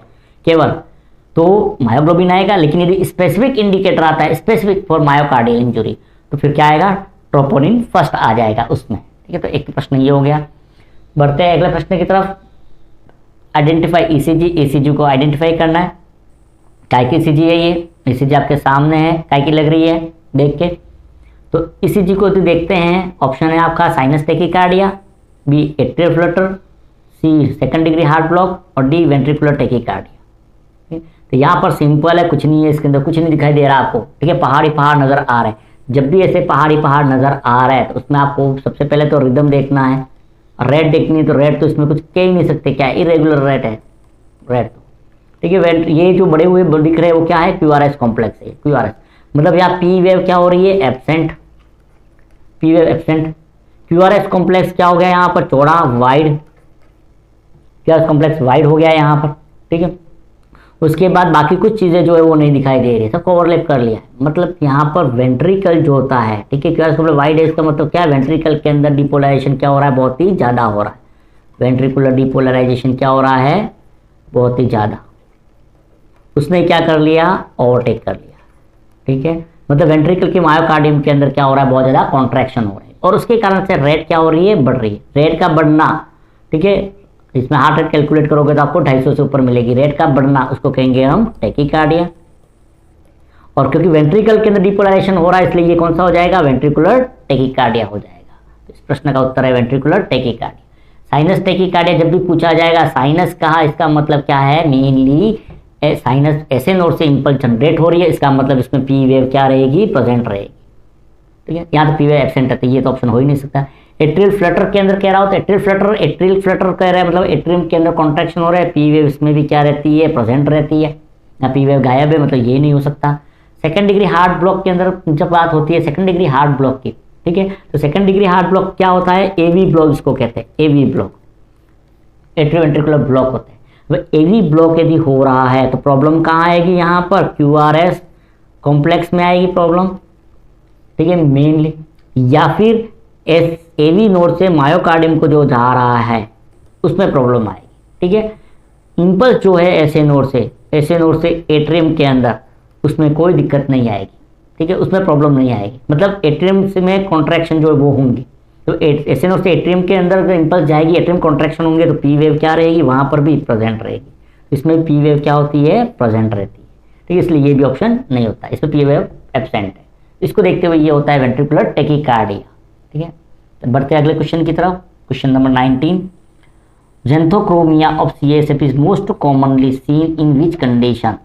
S1: केवल, तो मायोग्लोबिन आएगा। लेकिन यदि स्पेसिफिक इंडिकेटर आता है, स्पेसिफिक फॉर मायोकार्डियल इंजुरी, तो फिर क्या आएगा, ट्रोपोनिन फर्स्ट आ जाएगा उसमें। ठीक है, तो एक प्रश्न ये हो गया। बढ़ते हैं अगले प्रश्न की तरफ। आइडेंटिफाई ईसीजी, ईसीजी को आइडेंटिफाई करना है। काय की ईसीजी है ये, ईसीजी आपके सामने है, काय की लग रही है देख के। तो ईसीजी को तो देखते हैं, ऑप्शन है आपका sinus tachycardia, B atrial flutter, C second degree heart block और डी वेंट्रिकुलर टेकिकार्डिया। तो यहाँ पर सिंपल है, कुछ नहीं है इसके अंदर, कुछ नहीं दिखाई दे रहा आपको। ठीक है, पहाड़ी पहाड़ नजर आ रहे हैं। जब भी ऐसे पहाड़ी पहाड़ नजर आ रहा है तो उसमें आपको सबसे पहले तो रिदम देखना है, रेड देखनी है। तो रेड तो इसमें कुछ कह ही नहीं सकते, क्या इरेगुलर रेड है रेड तो। ठीक है, ये जो बड़े हुए दिख रहे हैं वो क्या है, क्यूआरएस कॉम्प्लेक्स है। क्यूआरएस मतलब यहाँ पी वेव क्या हो रही है, absent, P wave absent. QRS complex क्या हो गया यहाँ पर, चौड़ा वाइड, क्यूआरएस कॉम्प्लेक्स वाइड हो गया यहाँ पर। ठीक है, उसके बाद बाकी कुछ चीज़ें जो है वो नहीं दिखाई दे रही, सबको ओवरलैप कर लिया है। मतलब यहाँ पर वेंट्रिकल जो होता है, ठीक है, क्यूआरएस कॉम्प्लेक्स वाइड है, इसका मतलब क्या है, वेंट्रिकल के अंदर डिपोलराइजेशन क्या हो रहा है, बहुत ही ज़्यादा हो रहा है। वेंट्रिकुलर डिपोलराइजेशन क्या हो रहा है, बहुत ही ज़्यादा। उसने क्या कर लिया, ओवरटेक कर लिया। ठीक है, मतलब वेंट्रिकल के मायोकार्डियम के अंदर क्या हो रहा है, बहुत ज़्यादा कॉन्ट्रैक्शन हो रहा है और उसके कारण से रेट क्या हो रही है, बढ़ रही है। रेट का बढ़ना, ठीक है, इसमें हार्ट रेट कैलकुलेट करोगे तो आपको 250 से ऊपर मिलेगी। रेट का बढ़ना उसको कहेंगे हम टेकिकार्डिया। और क्योंकि वेंट्रिकल के अंदर डिपोलराइजेशन हो रहा है इसलिए ये कौन सा हो जाएगा, वेंट्रिकुलर टेकिकार्डिया हो जाएगा। तो इस प्रश्न का उत्तर है वेंट्रिकुलर टेकिकार्डिया। साइनस टेकिकार्डिया जब भी पूछा जाएगा, साइनस कहा, इसका मतलब क्या है, मेनली साइनस ऐसे नोड से इंपल्स जनरेट हो रही है, इसका मतलब इसमें पी वेव क्या रहेगी, प्रेजेंट रहेगी। ठीक है, यहाँ तो पी वेव एब्सेंट रहती है, ये तो ऑप्शन हो ही नहीं सकता। एट्रियल फ्लटर के अंदर कह रहा होता है, एट्रियल फ्लटर कह रहा है मतलब एट्रियम के अंदर कॉन्ट्रैक्शन हो रहा है, पी वेव इसमें भी क्या रहती है, प्रेजेंट रहती है। यहाँ पी वेव गायब है, मतलब ये नहीं हो सकता। सेकंड डिग्री हार्ट ब्लॉक के अंदर जब बात होती है सेकंड डिग्री हार्ट ब्लॉक की, ठीक है, तो सेकंड डिग्री हार्ट ब्लॉक क्या होता है, एवी ब्लॉक इसको कहते हैं, एवी ब्लॉक, एट्रियोवेंट्रिकुलर ब्लॉक होते हैं। एवी ब्लॉक यदि हो रहा है तो प्रॉब्लम कहाँ आएगी, यहाँ पर क्यूआरएस कॉम्प्लेक्स में आएगी प्रॉब्लम। ठीक है, मेनली, या फिर एवी नोड से मायोकार्डियम को जो जा रहा है उसमें प्रॉब्लम आएगी। ठीक है, इंपल्स जो है ऐसे नोड से एट्रियम के अंदर, उसमें कोई दिक्कत नहीं आएगी। ठीक है, उसमें प्रॉब्लम नहीं आएगी, मतलब एट्रियम से में कॉन्ट्रैक्शन जो है वो होंगी। तो ऐसे नोड से एट्रियम के अंदर अगर इंपल्स जाएगी, एट्रियम कॉन्ट्रैक्शन होंगे तो पी वेव क्या रहेगी, वहां पर भी प्रेजेंट रहेगी। इसमें पी वेव क्या होती है, प्रेजेंट रहती है। ठीक है, इसलिए ये भी ऑप्शन नहीं होता, इसमें पी वेव एब्सेंट है। इसको देखते हुए ये होता है वेंट्रिकुलर टेकिकार्डिया। ठीक है, तो बढ़ते अगले क्वेश्चन की तरफ। Question number 19, xanthochromia of CSF is most commonly seen in which condition.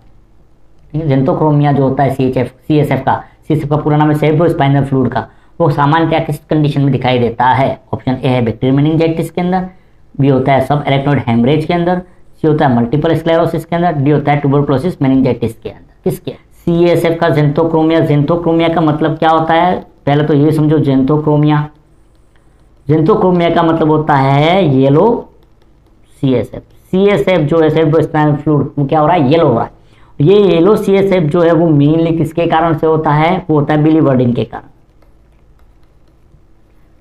S1: Xanthochromia जो होता है सीएसएफ का पूरा नाम है सेरेब्रोस्पाइनल फ्लूइड का, वो सामान्यतः किस कंडीशन में दिखाई देता है। ऑप्शन ए है बैक्टीरियल मेनिंजाइटिस के अंदर, बी होता है सब एरेक्नोइड हेमरेज के अंदर, सी होता है मल्टीपल स्क्लेरोसिस के अंदर, डी होता है ट्यूबरकुलोसिस मेनिंजाइटिस के अंदर। किसके, सीएसएफ का जेंथोक्रोमिया। जेंथोक्रोमिया का मतलब क्या होता है, पहले तो ये समझो, जेंथोक्रोमिया का मतलब होता है येलो सीएसएफ। सीएसएफ जो है सेरेब्रोस्पाइनल फ्लूइड वो क्या हो रहा है, येलो हो रहा है। ये येलो सीएसएफ जो है वो मेनली किसके कारण से होता है, वो होता है बिलीवर्डिन के कारण।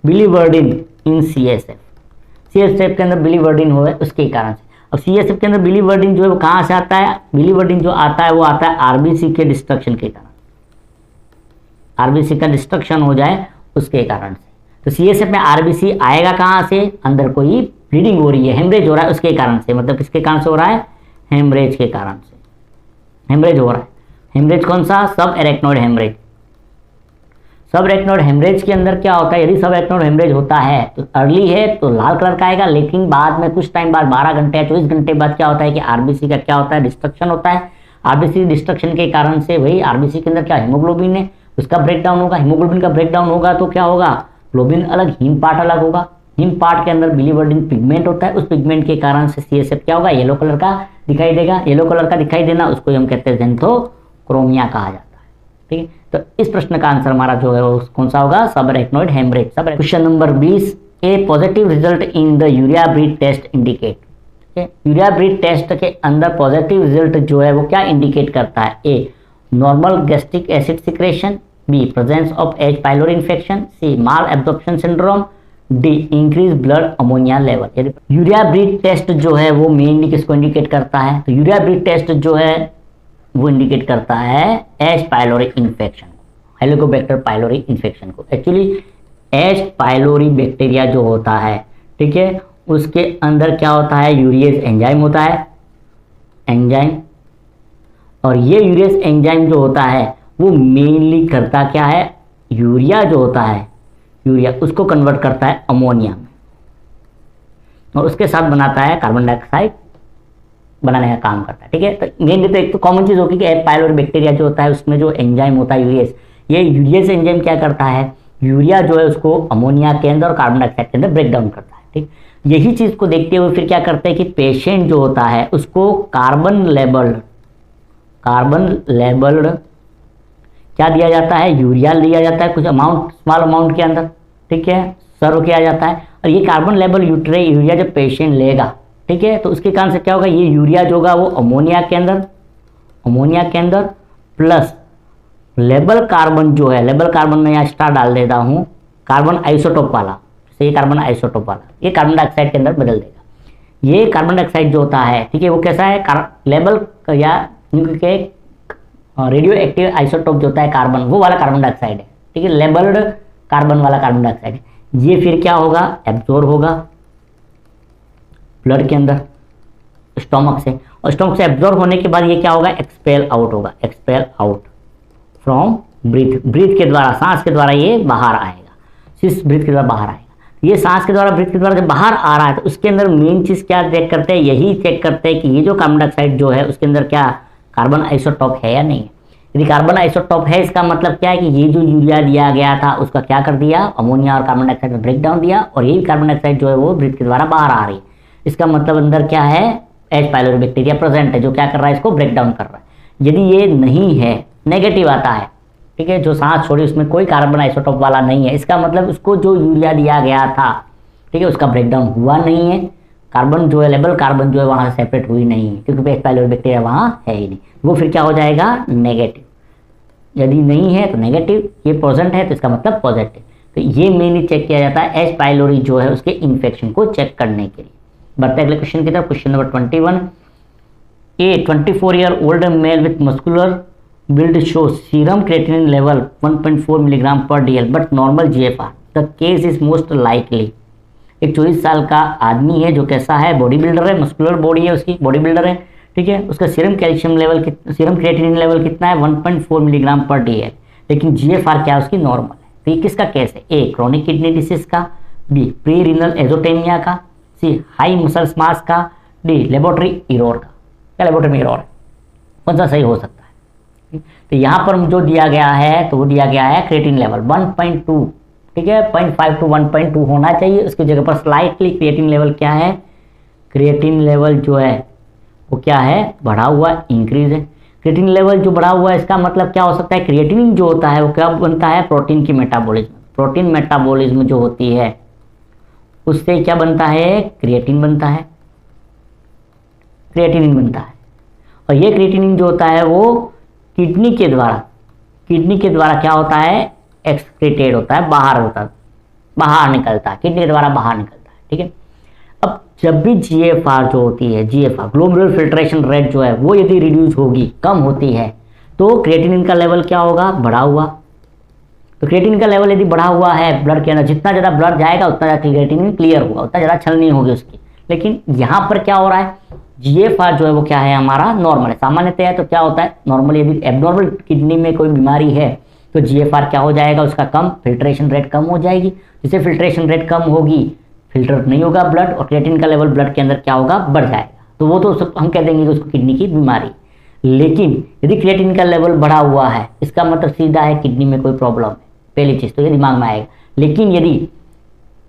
S1: बिलीवर्डिन इन सीएसएफ के अंदर बिलीवर्डिन हो है उसके कारण से। अब सीएसएफ के अंदर बिलीवर्डिन जो है वो कहाँ से आता है, बिलीवर्डिन जो आता है वो आता है आरबीसी के डिस्ट्रक्शन के कारण। आरबीसी का डिस्ट्रक्शन हो जाए उसके कारण से। तो सीएसएफ में आरबीसी आएगा कहाँ से, अंदर कोई ब्लीडिंग हो रही है, हेमरेज हो रहा है उसके कारण से। मतलब किसके कारण से हो रहा है, हेमरेज के कारण से हेमरेज हो रहा है। हेमरेज कौन सा, सब एरेक्नोइड हेमरेज। सब एरेक्नोइड हेमरेज के अंदर क्या होता है, यदि सब एरेक्नोइड हेमरेज होता है तो अर्ली है तो लाल कलर का आएगा, लेकिन बाद में कुछ टाइम बाद 12 घंटे या 24 घंटे बाद क्या होता है कि आरबीसी का क्या होता है, डिस्ट्रक्शन होता है। आरबीसी डिस्ट्रक्शन के कारण से भाई आरबीसी के अंदर क्या हीमोग्लोबिन है उसका ब्रेकडाउन होगा। हीमोग्लोबिन का ब्रेकडाउन होगा तो क्या होगा, ग्लोबिन अलग, हीम पार्ट अलग होगा। हीम पार्ट के अंदर बिलीवर्डिन पिगमेंट होता है, उस पिगमेंट के कारण से सीएसएफ क्या होगा, येलो कलर का दिखाई देगा। येलो कलर का दिखाई देना उसको हम कहते हैं जेंथोक्रोमिया कहा जाता है। ठीक है, तो इस प्रश्न का आंसर हमारा जो है वो कौन सा होगा, subarachnoid haemorrhage. Question number 20, a positive result in the urea breath test indicate. Urea breath test के अंदर पॉजिटिव रिजल्ट जो है वो क्या इंडिकेट करता है, A normal gastric acid secretion, B presence of H pylori infection, C malabsorption syndrome, D increase blood ammonia level. Urea breath test जो है वो मेनली किसको इंडिकेट करता है? तो यूरिया ब्रीथ टेस्ट जो है वो इंडिकेट करता है H pylori infection, Helicobacter pylori infection को। एक्चुअली एच पाइलोरी बैक्टीरिया जो होता है, ठीक है, उसके अंदर क्या होता है? यूरियस एंजाइम होता है, एंजाइम। और ये यूरियस एंजाइम जो होता है वो मेनली करता क्या है? यूरिया जो होता है, यूरिया उसको कन्वर्ट करता है अमोनिया में और उसके साथ बनाता है कार्बन डाइऑक्साइड बनाने का काम करता है, ठीक है। तो मेनली तो एक तो कॉमन चीज होगी कि एच पाइलोरी बैक्टीरिया जो होता है उसमें जो एंजाइम होता है यूरियस, ये यूरियस एंजाइम क्या करता है? यूरिया जो है उसको अमोनिया के अंदर और कार्बन डाइऑक्साइड के अंदर ब्रेक डाउन करता है, ठीक। यही चीज को देखते हुए फिर क्या करते हैं कि पेशेंट जो होता है उसको कार्बन लेबल्ड क्या दिया जाता है? यूरिया लिया जाता है कुछ अमाउंट, स्मॉल अमाउंट के अंदर, ठीक है, सर्व किया जाता है। और ये कार्बन लेबल यूरिया जब पेशेंट लेगा, ठीक है, तो उसके कारण से क्या होगा? ये यूरिया जो होगा वो अमोनिया के अंदर प्लस लेबल कार्बन जो है, लेबल कार्बन में यहाँ स्टार डाल देता हूँ, कार्बन आइसोटोप वाला, ये कार्बन आइसोटोप वाला, ये कार्बन डाइऑक्साइड के अंदर बदल देगा। ये कार्बन डाइऑक्साइड जो होता है, ठीक है, वो कैसा है? लेबल या रेडियो एक्टिव आइसोटोप जो होता है कार्बन, वो वाला कार्बन डाइऑक्साइड है, ठीक है, लेबल्ड कार्बन वाला कार्बन डाइऑक्साइड है। ये फिर क्या होगा? एब्जॉर्ब होगा ब्लड के अंदर स्टोमक से, और स्टोमक से एब्जॉर्ब होने के बाद ये क्या होगा? एक्सपेल आउट होगा, एक्सपेल आउट फ्रॉम ब्रीथ के द्वारा, सांस के द्वारा ये बाहर आएगा, सिर्फ ब्रीथ के द्वारा बाहर आएगा। ये सांस के द्वारा, ब्रीथ के द्वारा जब बाहर आ रहा है तो उसके अंदर मेन चीज क्या चेक करते हैं? यही चेक करते हैं कि ये जो कार्बन डाइऑक्साइड जो है उसके अंदर क्या कार्बन आइसोटोप है या नहीं है। यदि कार्बन आइसोटोप है, इसका मतलब क्या है कि ये जो यूरिया दिया गया था उसका क्या कर दिया? अमोनिया और कार्बन डाइऑक्साइड में ब्रेक डाउन दिया, और यही कार्बन डाइऑक्साइड जो है वो ब्रीथ के द्वारा बाहर आ रही है। इसका मतलब अंदर क्या है? एच पाइलोरी बैक्टीरिया प्रेजेंट है जो क्या कर रहा है? इसको ब्रेक डाउन कर रहा है। यदि ये नहीं है, नेगेटिव आता है, ठीक है, जो सांस छोड़ी उसमें कोई कार्बन आइसोटोप वाला नहीं है, इसका मतलब उसको जो यूरिया दिया गया था, ठीक है, उसका ब्रेक डाउन हुआ नहीं है, कार्बन जो है, लेबल कार्बन जो है वहां से सेपरेट हुई नहीं है, क्योंकि एच पाइलोरी बैक्टीरिया वहां है ही नहीं, वो फिर क्या हो जाएगा? नेगेटिव। यदि नहीं है तो नेगेटिव, ये प्रेजेंट है तो इसका मतलब पॉजिटिव। तो ये मेनली चेक किया जाता है एच पाइलोरी जो है उसके इन्फेक्शन को चेक करने के लिए। बढ़ते अगले क्वेश्चन की तरफ। Question number 21, A 24-year-old mail with muscular build show serum creatinine level 1.4 milligram पर DL but normal GFR, the case is most likely. एक 24 साल का आदमी है जो कैसा है? बॉडी बिल्डर है, मस्कुलर बॉडी है उसकी, बॉडी बिल्डर है, ठीक है। उसका serum calcium level, serum creatinine level कितना है? 1.4 मिलीग्राम पर DL, लेकिन GFR क्या है उसकी? नॉर्मल है। तो ये किसका केस है? ए क्रोनिक किडनी डिसीज का, बी प्री रीनल एजोटेमिया का, सी हाई मसल्स मास का, डी लेबोरेटरी इरोर का। क्या लेबोरेटरी इरोर है? कौन सा सही हो सकता है? तो यहाँ पर जो दिया गया है तो वो दिया गया है क्रिएटिन लेवल 1.2, ठीक है, 0.5 to 1.2 होना चाहिए। उसकी जगह पर स्लाइटली क्रिएटिन लेवल क्या है? क्रिएटिन लेवल जो है वो क्या है? बढ़ा हुआ, इंक्रीज है। क्रिएटिन लेवल जो बढ़ा हुआ है इसका मतलब क्या हो सकता है? क्रिएटिनिन जो होता है वो क्या बनता है? प्रोटीन की मेटाबॉलिज्म, प्रोटीन मेटाबॉलिज्म जो होती है उससे क्या बनता है? क्रिएटिन बनता है, क्रिएटिनिन बनता है। और ये क्रिएटिनिन जो होता है वो किडनी के द्वारा क्या होता है? एक्सक्रीटेड होता है, बाहर होता है, बाहर निकलता है, किडनी के द्वारा बाहर निकलता है, ठीक है। अब जब भी GFR जो होती है, GFR ग्लोमेरुलर फिल्ट्रेशन रेट जो है वो यदि रिड्यूस होगी, कम होती है, तो क्रिएटिनिन का लेवल क्या होगा? बढ़ा हुआ। तो क्रिएटिनिन का लेवल यदि बढ़ा हुआ है ब्लड के अंदर, जितना ज़्यादा ब्लड जाएगा उतना ज़्यादा क्रिएटिनिन क्लियर होगा, उतना ज़्यादा छलनी होगी उसकी। लेकिन यहाँ पर क्या हो रहा है? GFR जो है वो क्या है? हमारा नॉर्मल है, सामान्यतः है। तो क्या होता है? नॉर्मल, यदि एबनॉर्मल किडनी में कोई बीमारी है तो GFR क्या हो जाएगा? उसका कम, फिल्ट्रेशन रेट कम हो जाएगी। जिससे फिल्ट्रेशन रेट कम होगी, फिल्टर नहीं होगा ब्लड, और क्रिएटिनिन का लेवल ब्लड के अंदर क्या होगा? बढ़ जाएगा। तो वो तो हम कह देंगे कि उसको किडनी की बीमारी। लेकिन यदि क्रिएटिनिन का लेवल बढ़ा हुआ है, इसका मतलब सीधा है किडनी में कोई प्रॉब्लम है, पहली चीज़ तो ये दिमाग में आएगा। लेकिन यदि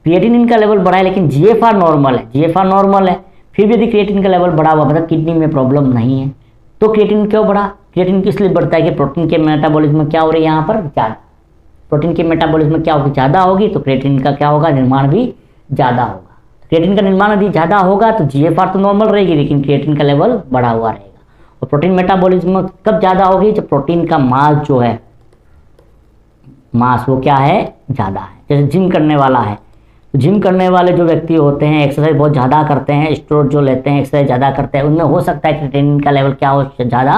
S1: क्रिएटिनिन का लेवल बढ़ा है लेकिन GFR नॉर्मल है, GFR नॉर्मल है, फिर भी यदि क्रिएटिनिन का लेवल बढ़ा हुआ मतलब किडनी में प्रॉब्लम नहीं है, तो क्रिएटिनिन क्यों बढ़ा? क्रिएटिनिन किस लिए बढ़ता है कि प्रोटीन के मेटाबॉलिज्म क्या हो रही है यहाँ पर? ज़्यादा। प्रोटीन के मेटाबॉलिज्म क्या होगी? ज़्यादा होगी, तो क्रिएटिनिन का क्या होगा? निर्माण भी ज़्यादा होगा। क्रिएटिनिन का निर्माण यदि ज़्यादा होगा तो GFR तो नॉर्मल रहेगी, लेकिन क्रिएटिनिन का लेवल बढ़ा हुआ रहेगा। और प्रोटीन मेटाबॉलिज्म कब ज़्यादा होगी? जब प्रोटीन का मास जो है, मास वो क्या है? ज़्यादा है। जैसे जिम करने वाला है, तो जिम करने वाले जो व्यक्ति होते हैं, एक्सरसाइज बहुत ज़्यादा करते हैं, स्टेरॉइड जो लेते हैं, एक्सरसाइज ज़्यादा करते हैं, उनमें हो सकता है क्रिएटिनिन का लेवल क्या हो, ज़्यादा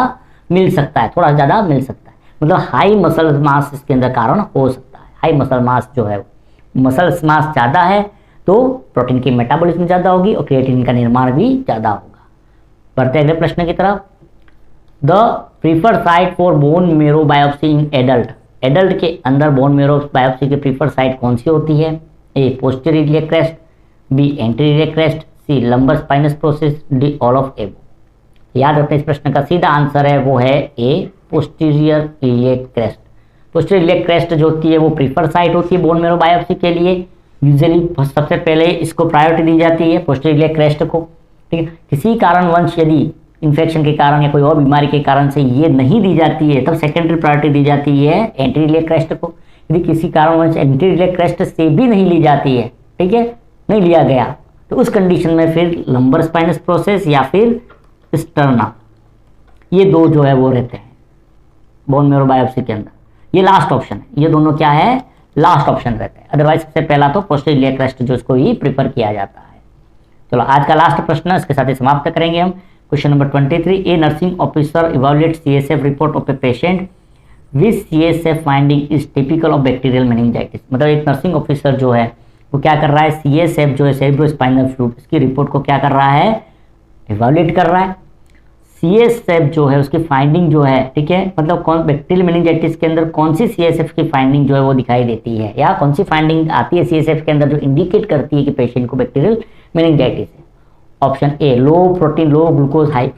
S1: मिल सकता है, थोड़ा ज़्यादा मिल सकता है, मतलब हाई मसल मास इसके अंदर कारण हो सकता है। हाई मसल मास जो है, मसल मास ज़्यादा है तो प्रोटीन की मेटाबॉलिज्म ज़्यादा होगी और क्रिएटिनिन का निर्माण भी ज़्यादा होगा। बढ़ते अगले प्रश्न की तरफ। The preferred site for bone marrow biopsy in adult, adult के अंदर बोन मेरो बायोप्सी की प्रीफर्ड साइट कौन सी होती है? A posterior iliac crest, B anterior crest, C lumbar spinous process, D all of above. याद रखते हैं इस प्रश्न का सीधा आंसर है वो है A posterior iliac crest. Posterior iliac crest जो होती है वो प्रीफर्ड साइट होती है बोन मेरो बायोप्सी के लिए। यूजुअली सबसे पहले इसको प्रायोरिटी दी जाती है पोस्टीरियर इलियक क्रेस्ट को, ठीक है। किसी कारणवश यदि इन्फेक्शन के कारण या कोई और बीमारी के कारण से ये नहीं दी जाती है तब सेकेंडरी प्रायोरिटी दी जाती है एंटीरियर इलियक क्रेस्ट को। यदि किसी कारणवश एंटीरियर इलियक क्रेस्ट से भी नहीं ली जाती है, ठीक है, नहीं लिया गया, तो उस कंडीशन में फिर लंबर स्पाइनस प्रोसेस या फिर स्टर्ना, ये दो जो है वो रहते हैं बोन मेरो बायोप्सी के अंदर। ये लास्ट ऑप्शन है, ये दोनों क्या है, लास्ट ऑप्शन रहते हैं। अदरवाइज सबसे पहला तो पोस्टीरियर इलियक क्रेस्ट जो इसको ही प्रीफर किया जाता है। चलो आज का लास्ट प्रश्न इसके साथ ही समाप्त करेंगे हम। Question number 23, A nursing officer evaluate CSF report of a patient which CSF finding is typical of bacterial meningitis. मतलब एक नर्सिंग ऑफिसर जो है वो क्या कर रहा है, CSF जो है सेरेब्रोस्पाइनल फ्लूइड, इसकी रिपोर्ट को क्या कर रहा है, इवैल्यूएट कर रहा है। CSF जो है उसकी फाइंडिंग जो है, ठीक है, मतलब कौन बैक्टीरियल मेनिंजाइटिस के अंदर कौन सी CSF की फाइंडिंग जो है वो दिखाई देती है, या कौन सी फाइंडिंग आती है CSF के अंदर जो इंडिकेट करती है कि पेशेंट को बैक्टीरियल मेनिंजाइटिस है। Option A low protein low glucose high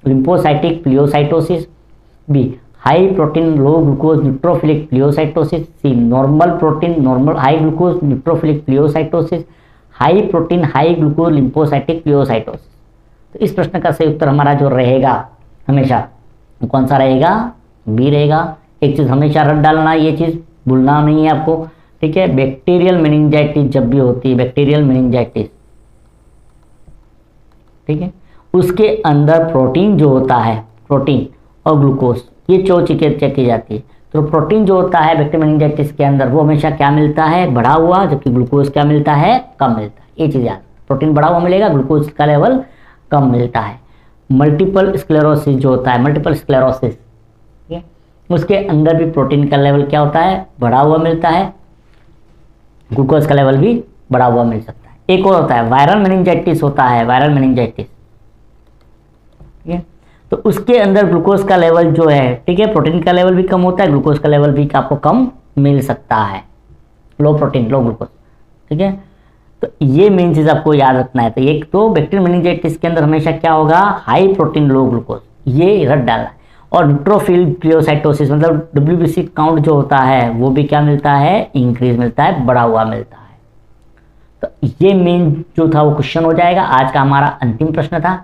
S1: lymphocytic pleocytosis, B high protein low glucose neutrophilic pleocytosis, C normal protein normal high glucose neutrophilic pleocytosis, high protein high glucose lymphocytic pleocytosis. तो इस प्रश्न का सही उत्तर हमारा जो रहेगा हमेशा कौन सा रहेगा, बी रहेगा। एक चीज़ हमेशा रट डालना, ये चीज़ भूलना नहीं है आपको, ठीक है। बैक्टीरियल मेनिंजाइटिस जब भी होती है, बैक्टीरियल मेनिंजाइटिस, ठीक है, उसके अंदर प्रोटीन जो होता है, प्रोटीन और ग्लूकोज, ये चीज़ें चेक की जाती है। तो प्रोटीन जो होता है बैक्टीरियल मेनिंजाइटिस के अंदर वो हमेशा क्या मिलता है, बढ़ा हुआ, जबकि ग्लूकोज क्या मिलता है, कम मिलता है। ये चीज़ याद, प्रोटीन बढ़ा हुआ मिलेगा, ग्लूकोज का लेवल कम मिलता है। मल्टीपल स्क्लेरोसिस जो होता है, मल्टीपल स्क्लेरोसिस, ठीक है, उसके अंदर भी प्रोटीन का लेवल क्या होता है, बढ़ा हुआ मिलता है, ग्लूकोज का लेवल भी बढ़ा हुआ मिल सकता है। एक और होता है वायरल मेनिंजाइटिस होता है, वायरल मेनिंजाइटिस, ठीक है, तो उसके अंदर ग्लूकोज का लेवल जो है, ठीक है, प्रोटीन का लेवल भी कम होता है, ग्लूकोज का लेवल भी आपको कम मिल सकता है, लो प्रोटीन लो ग्लूकोज, ठीक है। तो ये मेन चीज़ आपको याद रखना है। तो एक तो बैक्टीरियल मेनिंजाइटिस के अंदर हमेशा क्या होगा, हाई प्रोटीन लो ग्लूकोज, ये रट डालना है। और न्यूट्रोफिल प्लियोसाइटोसिस मतलब WBC काउंट जो होता है वो भी क्या मिलता है, इंक्रीज मिलता है, बढ़ा हुआ मिलता है। तो ये मेन जो था वो क्वेश्चन हो जाएगा। आज का हमारा अंतिम प्रश्न था।